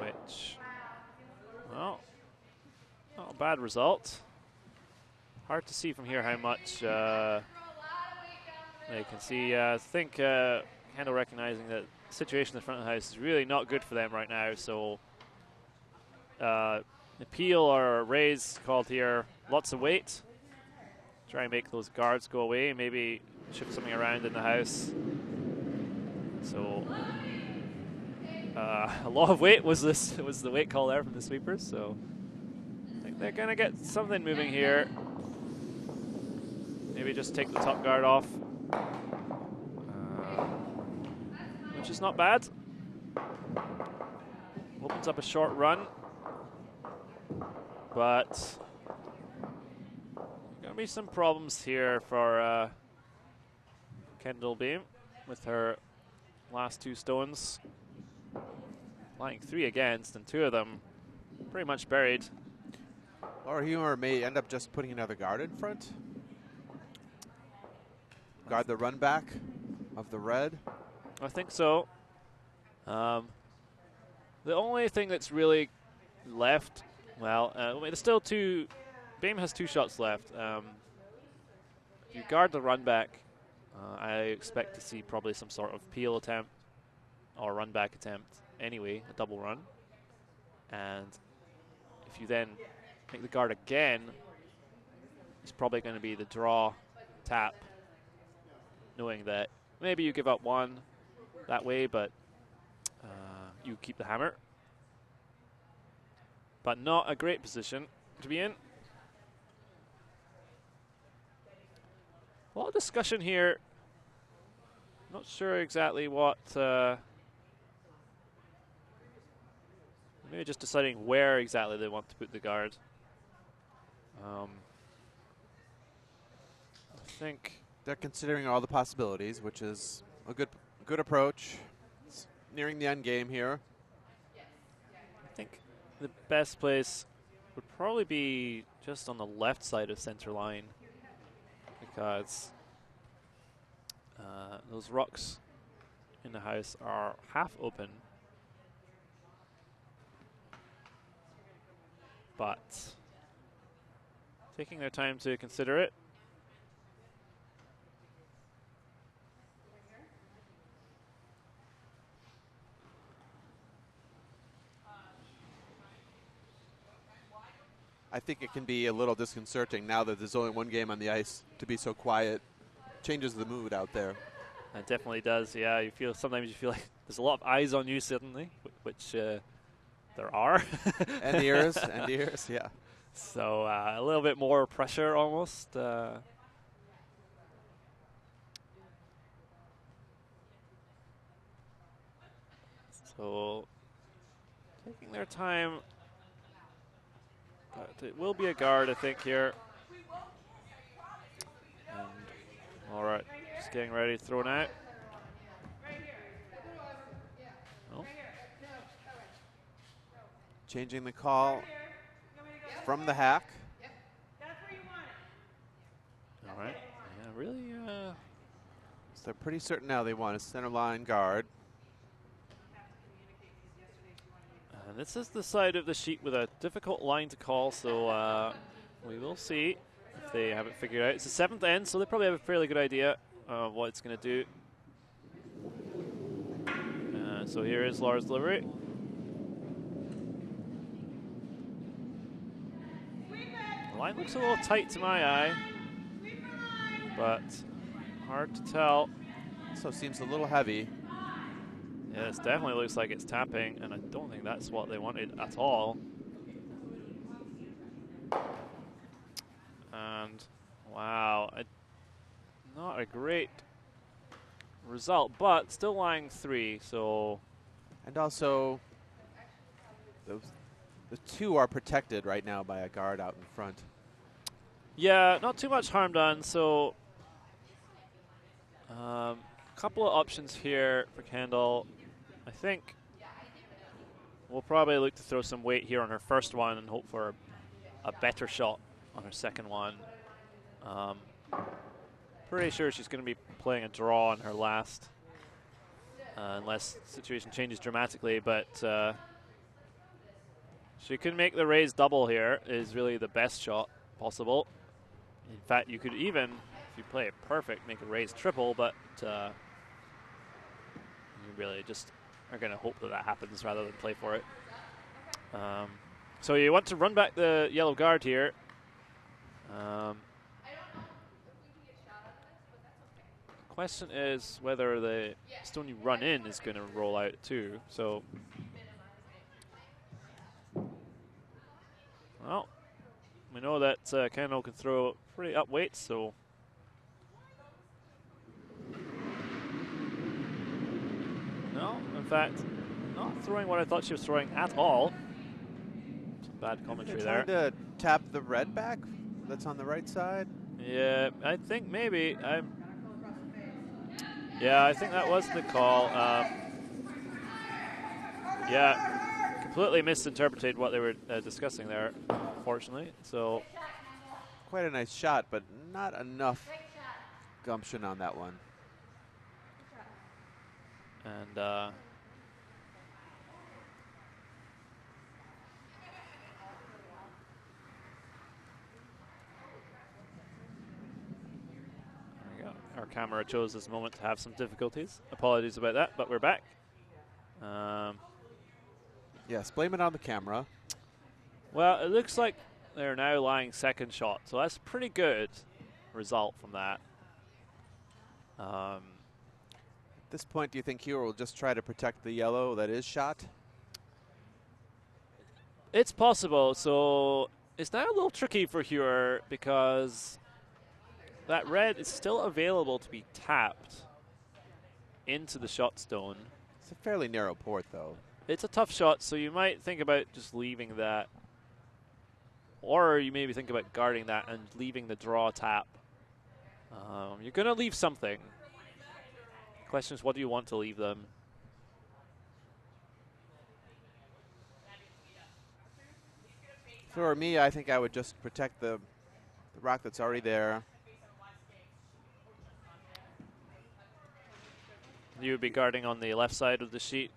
[SPEAKER 5] Which, well, not a bad result. Hard to see from here how much they can see. I think Kendall recognizing that the situation in the front of the house is really not good for them right now. So appeal or raise called here. Lots of weight. Try and make those guards go away. Maybe shift something around in the house. So a lot of weight was the weight call there from the sweepers. So I think they're gonna get something moving here. Maybe just take the top guard off, which is not bad. Opens up a short run, but gonna be some problems here for Kendall Beam with her last 2 stones. Lying 3 against, and 2 of them pretty much buried.
[SPEAKER 4] Or Humor may end up just putting another guard in front. Guard the run back of the red.
[SPEAKER 5] I think so. The only thing that's really left, well, there's still 2. Beam has 2 shots left. If you guard the run back, I expect to see probably some sort of peel attempt or run back attempt anyway, a double run. And if you then make the guard again, it's probably going to be the draw tap, knowing that maybe you give up 1 that way, but you keep the hammer. But not a great position to be in. A lot of discussion here. Not sure exactly what. Maybe just deciding where exactly they want to put the guard. I think
[SPEAKER 4] they're considering all the possibilities, which is a good approach. It's nearing the end game here.
[SPEAKER 5] I think the best place would probably be just on the left side of center line, because those rocks in the house are half open, but taking their time to consider it.
[SPEAKER 4] I think it can be a little disconcerting now that there's only 1 game on the ice to be so quiet. Changes the mood out there.
[SPEAKER 5] It definitely does, yeah. Sometimes you feel like there's a lot of eyes on you suddenly, which there are.
[SPEAKER 4] And ears, yeah.
[SPEAKER 5] So a little bit more pressure almost. So taking their time. But it will be a guard, I think, here. And, all right, just getting ready to throw it out. Oh.
[SPEAKER 4] Changing the call from the hack.
[SPEAKER 5] All right, yeah, really.
[SPEAKER 4] So they're pretty certain now they want a center line guard.
[SPEAKER 5] And this is the side of the sheet with a difficult line to call, so we will see if they have it figured out. It's the 7th end, so they probably have a fairly good idea of what it's going to do. So here is Laura's delivery. The line looks a little tight to my eye, but hard to tell.
[SPEAKER 4] So it seems a little heavy.
[SPEAKER 5] Yeah, it definitely looks like it's tapping, and I don't think that's what they wanted at all. And wow, not a great result, but still lying 3. So,
[SPEAKER 4] and also the 2 are protected right now by a guard out in front.
[SPEAKER 5] yeah, not too much harm done. So, couple of options here for Kendall. I think we'll probably look to throw some weight here on her first one and hope for a better shot on her second one. Pretty sure she's going to be playing a draw on her last, unless the situation changes dramatically, but she can make the raise double here, is really the best shot possible. In fact, you could even, if you play it perfect, make a raise triple, but you really just are going to hope that that happens rather than play for it. So you want to run back the yellow guard here. Question is whether the stone you run in is going to roll out too. So, well, we know that Kano can throw pretty up weights, so no, in fact, not throwing what I thought she was throwing at all. Some bad commentary there.
[SPEAKER 4] Trying to tap the red back that's on the right side.
[SPEAKER 5] Yeah, I think maybe yeah, I think that was the call. Yeah, completely misinterpreted what they were discussing there, unfortunately. So
[SPEAKER 4] Quite a nice shot, but not enough gumption on that one.
[SPEAKER 5] And our camera chose this moment to have some difficulties. Apologies about that, but we're back.
[SPEAKER 4] Yes, blame it on the camera.
[SPEAKER 5] Well, it looks like they're now lying second shot, so that's a pretty good result from that.
[SPEAKER 4] At this point, do you think Hero will just try to protect the yellow that is shot?
[SPEAKER 5] It's possible. So it's now a little tricky for Hero because that red is still available to be tapped into the shot stone.
[SPEAKER 4] It's a fairly narrow port, though.
[SPEAKER 5] It's a tough shot, so you might think about just leaving that. Or you maybe think about guarding that and leaving the draw tap. You're going to leave something. The question is, what do you want to leave them?
[SPEAKER 4] For me, I think I would just protect the rock that's already there.
[SPEAKER 5] You would be guarding on the left side of the sheet,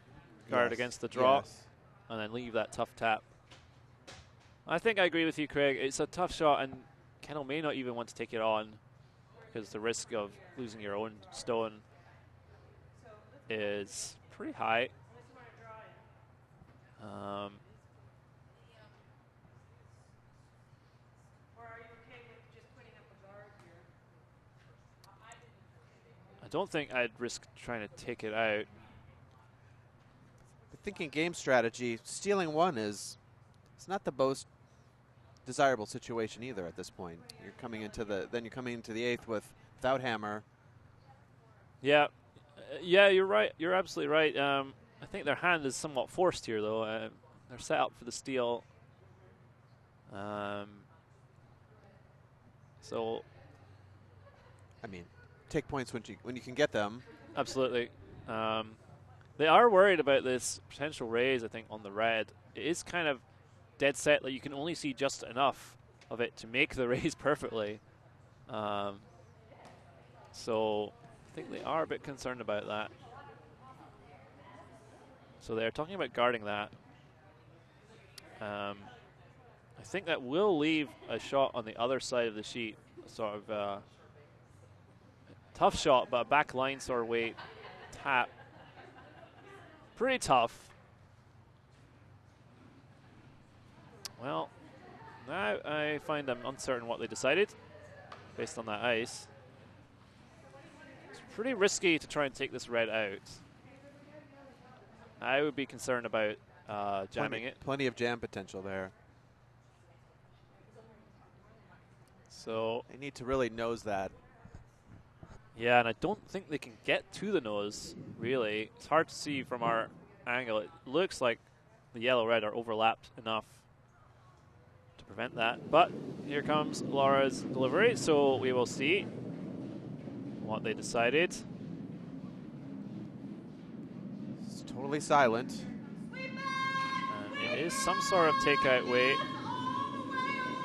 [SPEAKER 5] guard against the draw,
[SPEAKER 4] yes.
[SPEAKER 5] And then leave that tough tap. I think I agree with you, Craig. It's a tough shot, and Kennel may not even want to take it on because the risk of losing your own stone is pretty high. I don't think I'd risk trying to take it out.
[SPEAKER 4] Thinking game strategy, stealing one is it's not the most desirable situation either at this point. You're coming into the eighth without hammer.
[SPEAKER 5] Yeah, yeah, you're right. You're absolutely right. I think their hand is somewhat forced here, though. They're set up for the steal. So,
[SPEAKER 4] I mean, take points when you can get them.
[SPEAKER 5] Absolutely. They are worried about this potential raise, I think, on the red. It is kind of dead set. Like, you can only see just enough of it to make the raise perfectly. So I think they are a bit concerned about that. So they're talking about guarding that. I think that will leave a shot on the other side of the sheet. Sort of tough shot, but a back line sort of weight tap. Pretty tough. Well, now I find I'm uncertain what they decided based on that ice. It's pretty risky to try and take this red out. I would be concerned about jamming it.
[SPEAKER 4] Plenty of jam potential there.
[SPEAKER 5] So
[SPEAKER 4] they need to really nose that.
[SPEAKER 5] Yeah, and I don't think they can get to the nose, really. It's hard to see from our angle. It looks like the yellow-red are overlapped enough to prevent that. But here comes Laura's delivery, so we will see what they decided.
[SPEAKER 4] It's totally silent.
[SPEAKER 5] is some sort of takeout weight.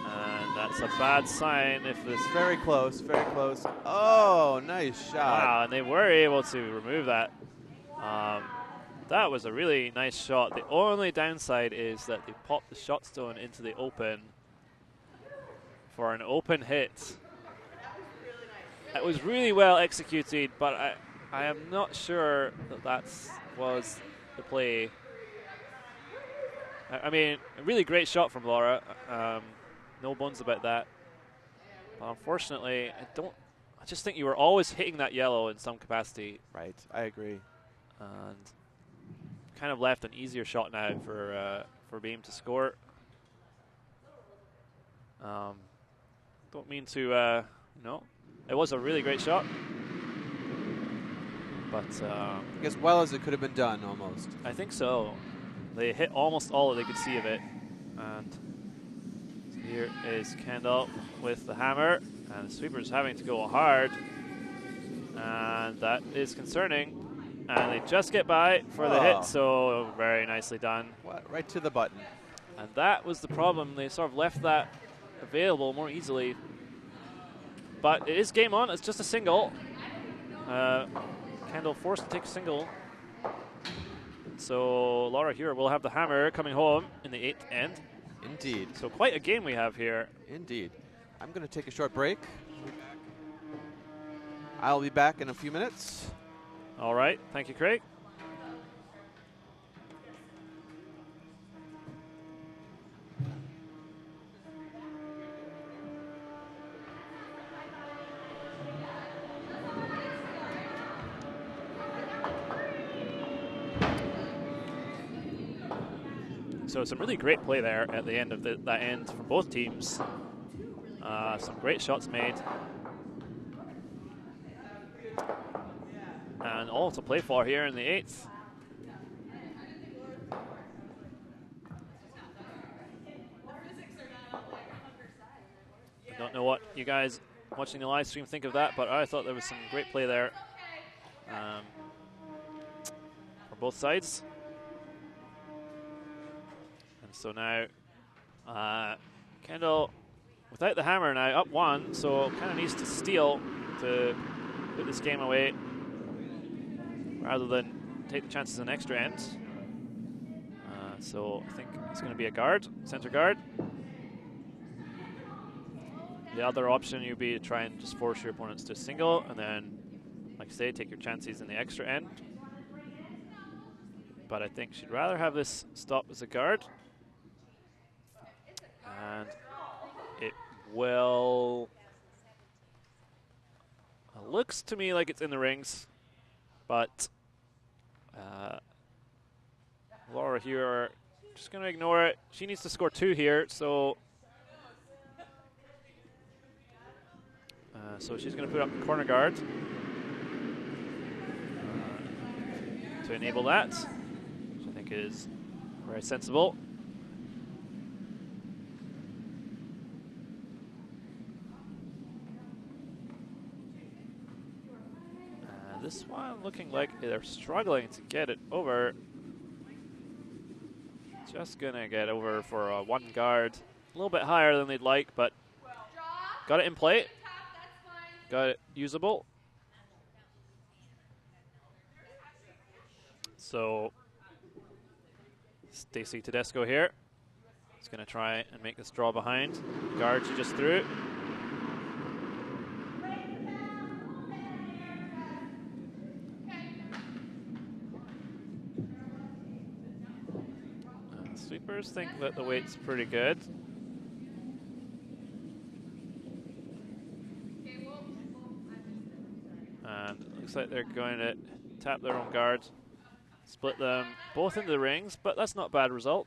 [SPEAKER 5] And that's a bad sign if this...
[SPEAKER 4] Very close, very close. Oh, nice shot.
[SPEAKER 5] Wow, and they were able to remove that. That was a really nice shot. The only downside is that they popped the shot stone into the open for an open hit. It was really well executed, but I am not sure that was the play. I mean, a really great shot from Laura. No bones about that. But unfortunately, I just think you were always hitting that yellow in some capacity.
[SPEAKER 4] Right, I agree.
[SPEAKER 5] And kind of left an easier shot now for Beam to score. Don't mean to, no. It was a really great shot. But
[SPEAKER 4] as well as it could have been done, almost.
[SPEAKER 5] I think so. They hit almost all that they could see of it. And so here is Kendall with the hammer. And the sweeper's having to go hard. And that is concerning. And they just get by for the hit, so very nicely done.
[SPEAKER 4] Right to the button.
[SPEAKER 5] And that was the problem. They sort of left that available more easily. But it is game on. It's just a single. Kendall forced to take a single. So Laura here will have the hammer coming home in the 8th end.
[SPEAKER 4] Indeed.
[SPEAKER 5] So quite a game we have here.
[SPEAKER 4] Indeed. I'm going to take a short break. I'll be back in a few minutes.
[SPEAKER 5] All right. Thank you, Craig. So some really great play there at the end of that end from both teams. Some great shots made. And all to play for here in the 8th. I don't know what you guys watching the live stream think of that, but I thought there was some great play there for both sides. And so now Kendall, without the hammer now, up 1, so kind of needs to steal to put this game away rather than take the chances in extra end. So I think it's going to be a guard, center guard. The other option would be to try and just force your opponents to single, and then, like I say, take your chances in the extra end. But I think she'd rather have this stop as a guard. And it will... looks to me like it's in the rings, but Laura here just going to ignore it. She needs to score 2 here, so she's going to put up the corner guard to enable that, which I think is very sensible. This one looking like they're struggling to get it over. Just gonna get over for a 1 guard. A little bit higher than they'd like, but got it in play. Got it usable. So Stacey Tedesco here is gonna try and make this draw behind. Guard she just threw it. Sweepers think that the weight's pretty good. And it looks like they're going to tap their own guards, split them both into the rings, but that's not a bad result.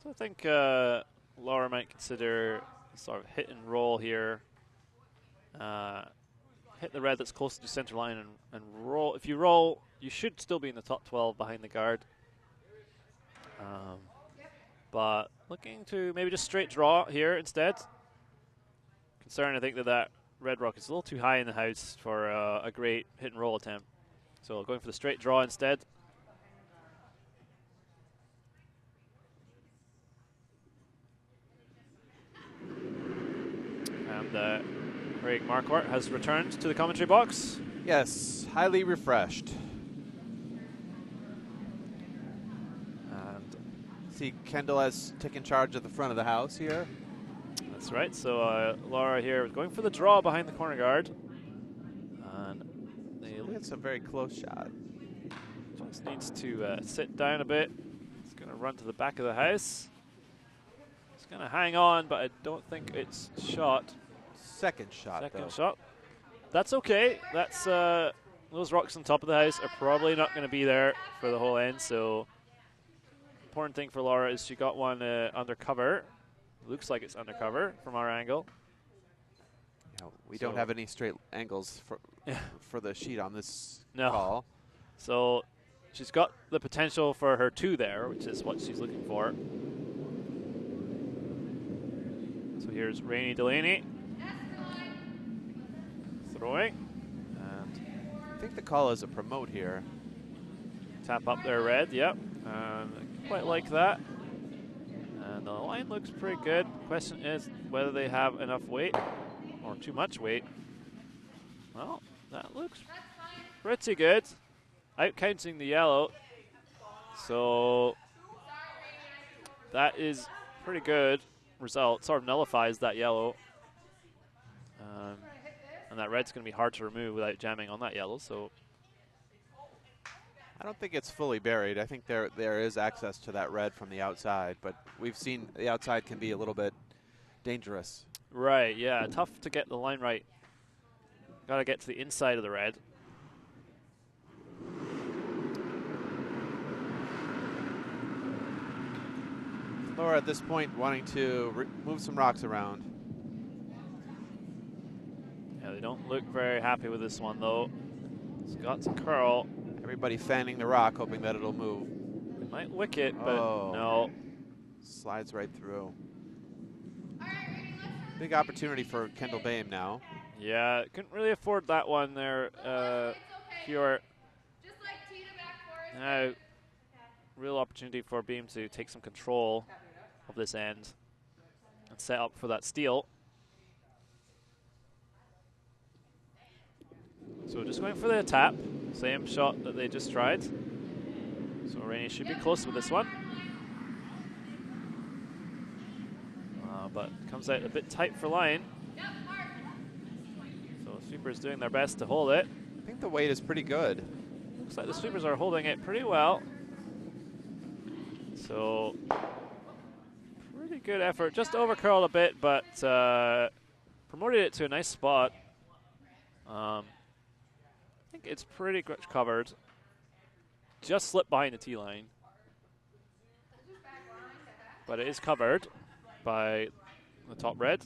[SPEAKER 5] So I think Laura might consider sort of hit and roll here. Hit the red that's close to center line and roll. If you roll, you should still be in the top 12 behind the guard. but looking to maybe just straight draw here instead. Concerned, I think, that red rock is a little too high in the house for a great hit and roll attempt. So going for the straight draw instead. And Craig Marquardt has returned to the commentary box.
[SPEAKER 4] Yes, highly refreshed. And see Kendall has taken charge at the front of the house here.
[SPEAKER 5] That's right. So Laura here going for the draw behind the corner guard. And
[SPEAKER 4] it's a very close shot.
[SPEAKER 5] Just needs to sit down a bit. He's going to run to the back of the house. He's going to hang on, but I don't think it's shot.
[SPEAKER 4] Second shot,
[SPEAKER 5] Second shot. That's okay. That's those rocks on top of the house are probably not going to be there for the whole end. So important thing for Laura is she got one under cover. Looks like it's undercover from our angle.
[SPEAKER 4] Yeah, we don't have any straight angles for the sheet on this call.
[SPEAKER 5] So she's got the potential for her 2 there, which is what she's looking for. So here's Rainey Delaney throwing. And
[SPEAKER 4] I think the call is a promote here.
[SPEAKER 5] Tap up there, red. Yep. Quite like that. And the line looks pretty good. Question is whether they have enough weight or too much weight. Well, that looks pretty good. Out counting the yellow. So that is pretty good result. Sort of nullifies that yellow. And that red's going to be hard to remove without jamming on that yellow. So
[SPEAKER 4] I don't think it's fully buried. I think there is access to that red from the outside, but we've seen the outside can be a little bit dangerous.
[SPEAKER 5] Right, yeah, tough to get the line right. Got to get to the inside of the red.
[SPEAKER 4] Laura at this point wanting to move some rocks around.
[SPEAKER 5] Yeah, they don't look very happy with this one though. It's got to curl.
[SPEAKER 4] Everybody fanning the rock, hoping that it'll move.
[SPEAKER 5] It might wick it, but no.
[SPEAKER 4] Slides right through. Big opportunity for Kendall Boehm now.
[SPEAKER 5] Yeah, couldn't really afford that one there. Pure. Now, real opportunity for Boehm to take some control of this end and set up for that steal. So just going for the tap, same shot that they just tried. So Rainey should be close with this one. But comes out a bit tight for line. So the sweepers doing their best to hold it.
[SPEAKER 4] I think the weight is pretty good.
[SPEAKER 5] Looks like the sweepers are holding it pretty well. So pretty good effort. Just over curled a bit, but promoted it to a nice spot. I think it's pretty much covered. Just slipped behind the tee line. But it is covered by the top red.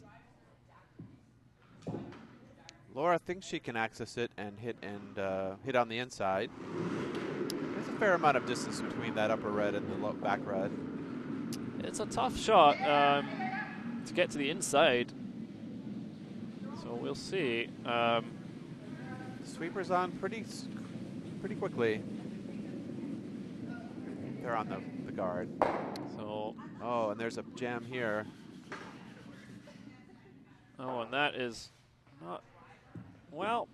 [SPEAKER 4] Laura thinks she can access it and hit on the inside. There's a fair amount of distance between that upper red and the back red.
[SPEAKER 5] It's a tough shot to get to the inside. So we'll see.
[SPEAKER 4] Sweepers on pretty quickly. They're on the guard.
[SPEAKER 5] So
[SPEAKER 4] and there's a jam here.
[SPEAKER 5] And that is not, well,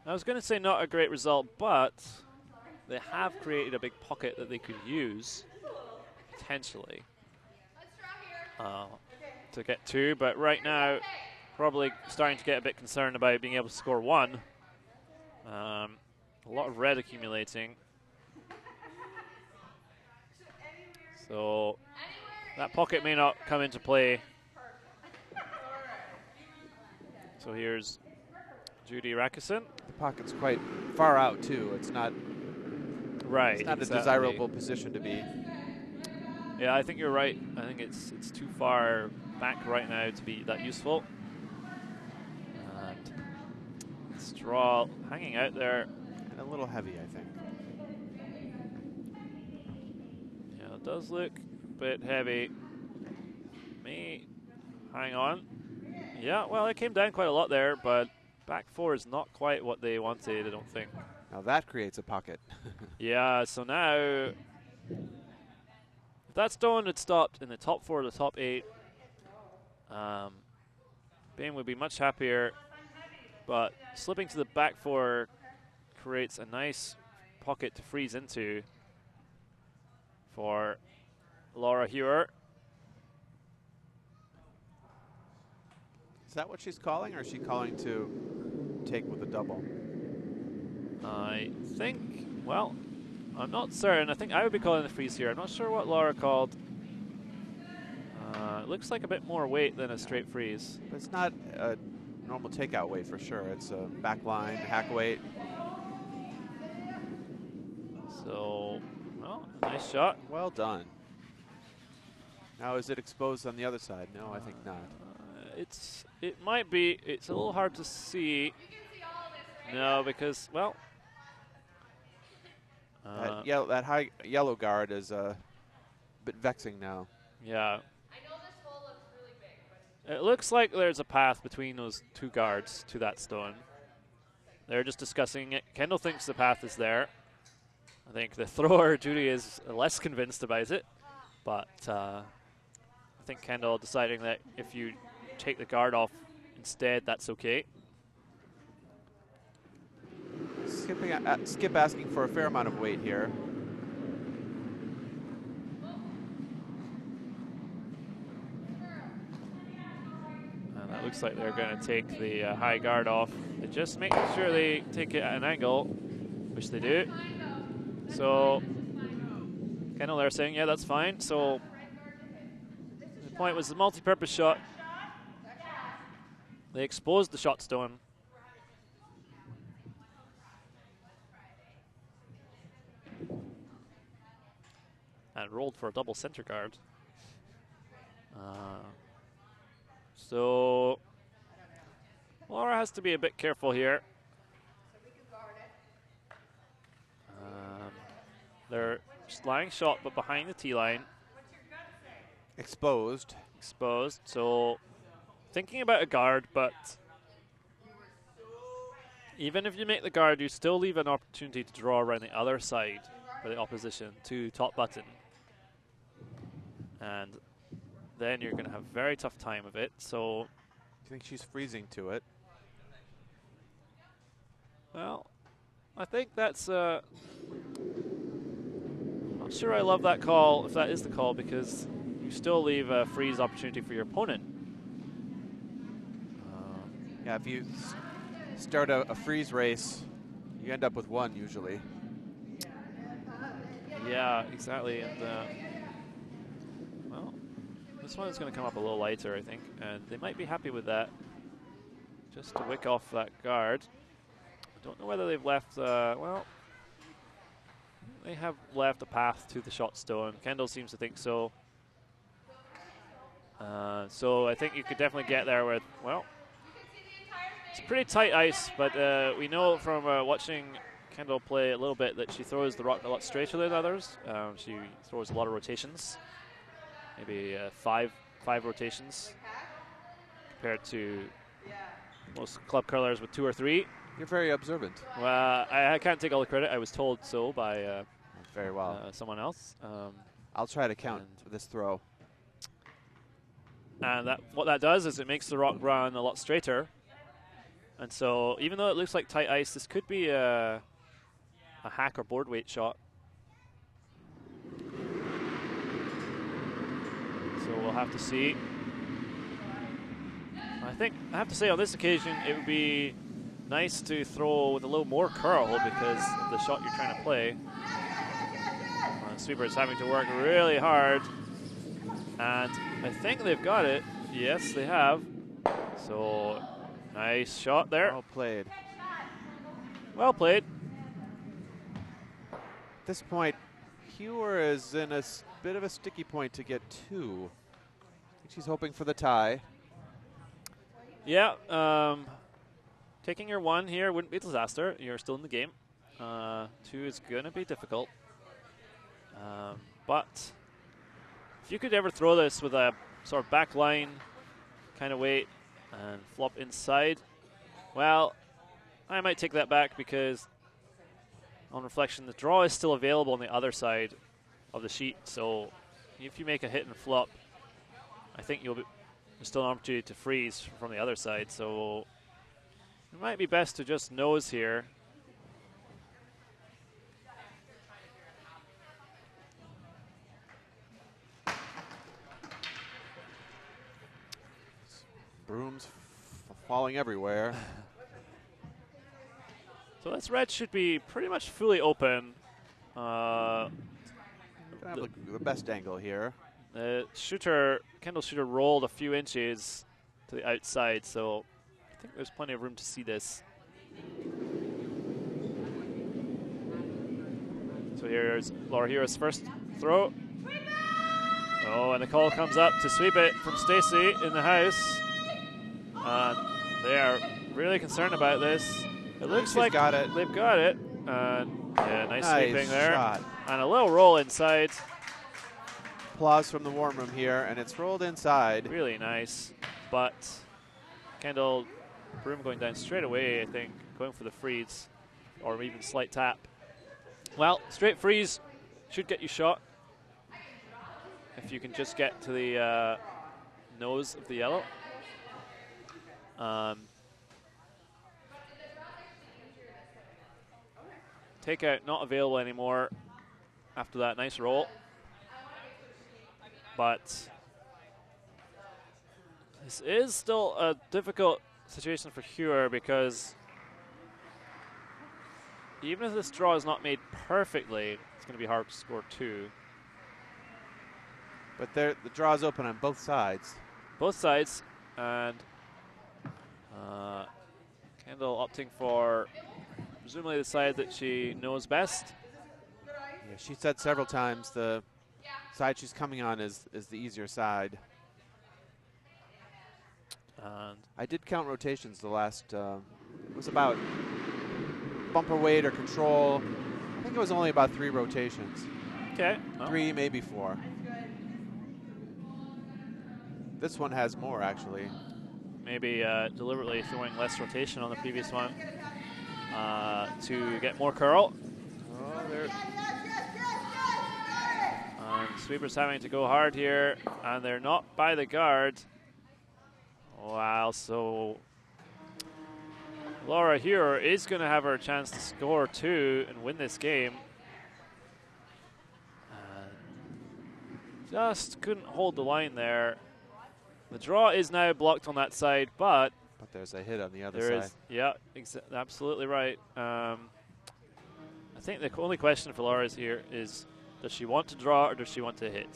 [SPEAKER 5] I was going to say not a great result, but they have created a big pocket that they could use potentially to get 2. But right now, probably starting to get a bit concerned about being able to score 1. A lot of red accumulating. So that pocket may not come into play. So here's Judy Rackison.
[SPEAKER 4] The pocket's quite far out too. It's not
[SPEAKER 5] right.
[SPEAKER 4] It's not a desirable position to be.
[SPEAKER 5] Yeah, I think you're right. I think it's too far back right now to be that useful. And straw hanging out there.
[SPEAKER 4] And a little heavy, I think.
[SPEAKER 5] Yeah, it does look bit heavy. Hang on. Yeah, well, it came down quite a lot there, but back four is not quite what they wanted, I don't think.
[SPEAKER 4] Now that creates a pocket.
[SPEAKER 5] Yeah, so now, if that stone had stopped in the top four or the top eight, Bain would be much happier, but slipping to the back four creates a nice pocket to freeze into for Laura Hewer.
[SPEAKER 4] Is that what she's calling, or is she calling to take with a double?
[SPEAKER 5] I think, well, I'm not certain. I think I would be calling the freeze here. I'm not sure what Laura called. It looks like a bit more weight than a straight freeze.
[SPEAKER 4] But it's not a normal takeout weight for sure. It's a back line, hack weight.
[SPEAKER 5] So, well, nice shot.
[SPEAKER 4] Well done. Now is it exposed on the other side? No, I think not.
[SPEAKER 5] It might be. It's a little hard to see. No, because, well,
[SPEAKER 4] that high yellow guard is a bit vexing now.
[SPEAKER 5] yeah. It looks like there's a path between those two guards to that stone. They're just discussing it. Kendall thinks the path is there. I think the thrower, Judy, is less convinced about it. But I think Kendall deciding that if you take the guard off instead, that's okay.
[SPEAKER 4] Skip asking for a fair amount of weight here.
[SPEAKER 5] And that looks like they're going to take the high guard off. They're just making sure they take it at an angle, which they do. So, Kendall, they're saying, yeah, that's fine. So, the point was the multi-purpose shot. They exposed the shot stone. And rolled for a double center guard. So Laura has to be a bit careful here. They're just lying shot, but behind the tee line.
[SPEAKER 4] Exposed.
[SPEAKER 5] Exposed. So thinking about a guard, but even if you make the guard, you still leave an opportunity to draw around the other side for the opposition to top button. And then you're going to have a very tough time of it. So,
[SPEAKER 4] Do you think she's freezing to it?
[SPEAKER 5] well, I think that's. Not sure I love that call, if that is the call, because you still leave a freeze opportunity for your opponent.
[SPEAKER 4] Yeah, if you start a freeze race, you end up with one usually.
[SPEAKER 5] Yeah, exactly. And well, this one is going to come up a little lighter, I think, and they might be happy with that. Just to wick off that guard. I don't know whether they've left. Well, they have left a path to the shot stone. Kendall seems to think so. So I think you could definitely get there with, well, it's pretty tight ice, but we know from watching Kendall play a little bit that she throws the rock a lot straighter than others. She throws a lot of rotations, maybe five rotations compared to most club curlers with 2 or 3.
[SPEAKER 4] You're very observant.
[SPEAKER 5] Well, I can't take all the credit. I was told so by
[SPEAKER 4] very well.
[SPEAKER 5] Someone else.
[SPEAKER 4] I'll try to count this throw.
[SPEAKER 5] And what that does is it makes the rock run a lot straighter. And so even though it looks like tight ice, this could be a hack or board weight shot. So we'll have to see. I have to say on this occasion it would be nice to throw with a little more curl because of the shot you're trying to play. Sweeper is having to work really hard. And I think they've got it. Yes, they have. So nice shot there.
[SPEAKER 4] Well played.
[SPEAKER 5] Well played.
[SPEAKER 4] At this point, Hewer is in a bit of a sticky point to get 2. I think she's hoping for the tie.
[SPEAKER 5] Yeah, taking your 1 here wouldn't be a disaster. You're still in the game. 2 is going to be difficult. But if you could ever throw this with a sort of back line kind of weight and flop inside, well, I might take that back because on reflection, the draw is still available on the other side of the sheet. So if you make a hit and flop, I think there's still an opportunity to freeze from the other side. So it might be best to just nose here.
[SPEAKER 4] Brooms falling everywhere.
[SPEAKER 5] So this red should be pretty much fully open.
[SPEAKER 4] Gonna have the best angle here.
[SPEAKER 5] The Kendall shooter rolled a few inches to the outside, so I think there's plenty of room to see this. So here's Laura Hero's first throw. Oh, and the call comes up to sweep it from Stacy in the house. And they are really concerned about this. It looks like they've got it. And yeah, nice sweeping there.
[SPEAKER 4] Shot.
[SPEAKER 5] And a little roll inside.
[SPEAKER 4] Applause from the warm room here, and it's rolled inside.
[SPEAKER 5] Really nice. But Kendall, Broom going down straight away, I think, going for the freeze or even slight tap. Well, straight freeze should get you shot if you can just get to the nose of the yellow. Takeout not available anymore after that nice roll. But this is still a difficult situation for Hewer because even if this draw is not made perfectly, it's going to be hard to score 2.
[SPEAKER 4] But the draw's open on both sides.
[SPEAKER 5] Both sides, and Kendall opting for presumably the side that she knows best.
[SPEAKER 4] Yeah, she said several times the side she's coming on is the easier side.
[SPEAKER 5] And
[SPEAKER 4] I did count rotations the last, it was about bumper weight or control. I think it was only about 3 rotations.
[SPEAKER 5] okay, well,
[SPEAKER 4] 3, maybe 4. This one has more, actually.
[SPEAKER 5] maybe deliberately throwing less rotation on the previous one to get more curl.
[SPEAKER 4] Oh, there.
[SPEAKER 5] Sweeper's having to go hard here, and they're not by the guard. Wow, so Laura here is going to have her chance to score 2 and win this game. Just couldn't hold the line there. The draw is now blocked on that side, but
[SPEAKER 4] there's a hit on the other side.
[SPEAKER 5] Yeah, absolutely right. I think the only question for Laura here is, does she want to draw or does she want to hit?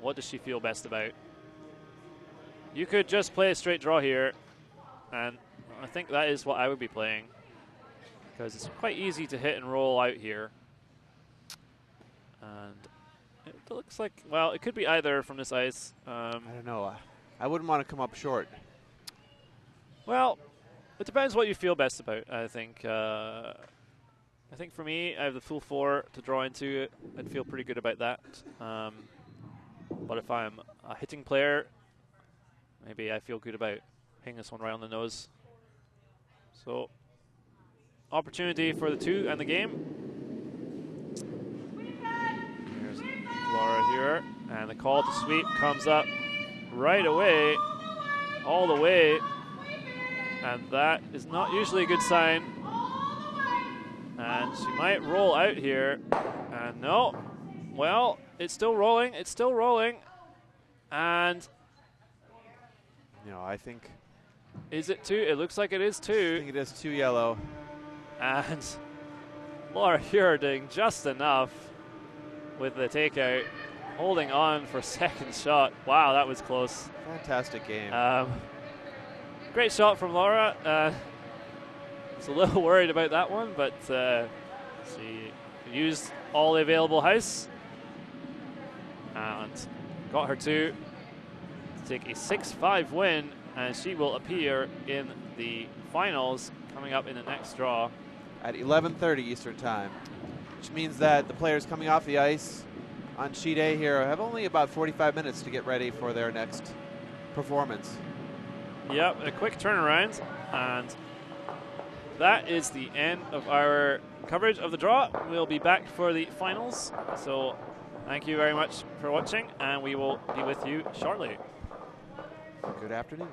[SPEAKER 5] What does she feel best about? You could just play a straight draw here, and I think that is what I would be playing, because it's quite easy to hit and roll out here. And it looks like, well, it could be either from this ice.
[SPEAKER 4] I don't know. I wouldn't want to come up short.
[SPEAKER 5] Well, it depends what you feel best about, I think. I think for me, I have the full 4 to draw into it. I'd feel pretty good about that. But if I'm a hitting player, maybe I feel good about hitting this one right on the nose. So, opportunity for the 2 and the game. Here's Laura here, and the call to sweep comes up right away, all the way, and that is not usually a good sign. And she might roll out here, and no, well, it's still rolling, and
[SPEAKER 4] I think.
[SPEAKER 5] Is it 2? It looks like it is 2.
[SPEAKER 4] I think it is 2 yellow.
[SPEAKER 5] And Laura here doing just enough with the takeout, holding on for second shot. Wow, that was close.
[SPEAKER 4] Fantastic game.
[SPEAKER 5] Great shot from Laura. I was a little worried about that one, but she used all the available house and got her 2 to take a 6-5 win, and she will appear in the finals coming up in the next draw.
[SPEAKER 4] At 11:30 Eastern Time, which means that the players coming off the ice on Sheet A here have only about 45 minutes to get ready for their next performance.
[SPEAKER 5] Yep, a quick turnaround, and that is the end of our coverage of the draw. We'll be back for the finals, so thank you very much for watching, and we will be with you shortly.
[SPEAKER 4] Good afternoon.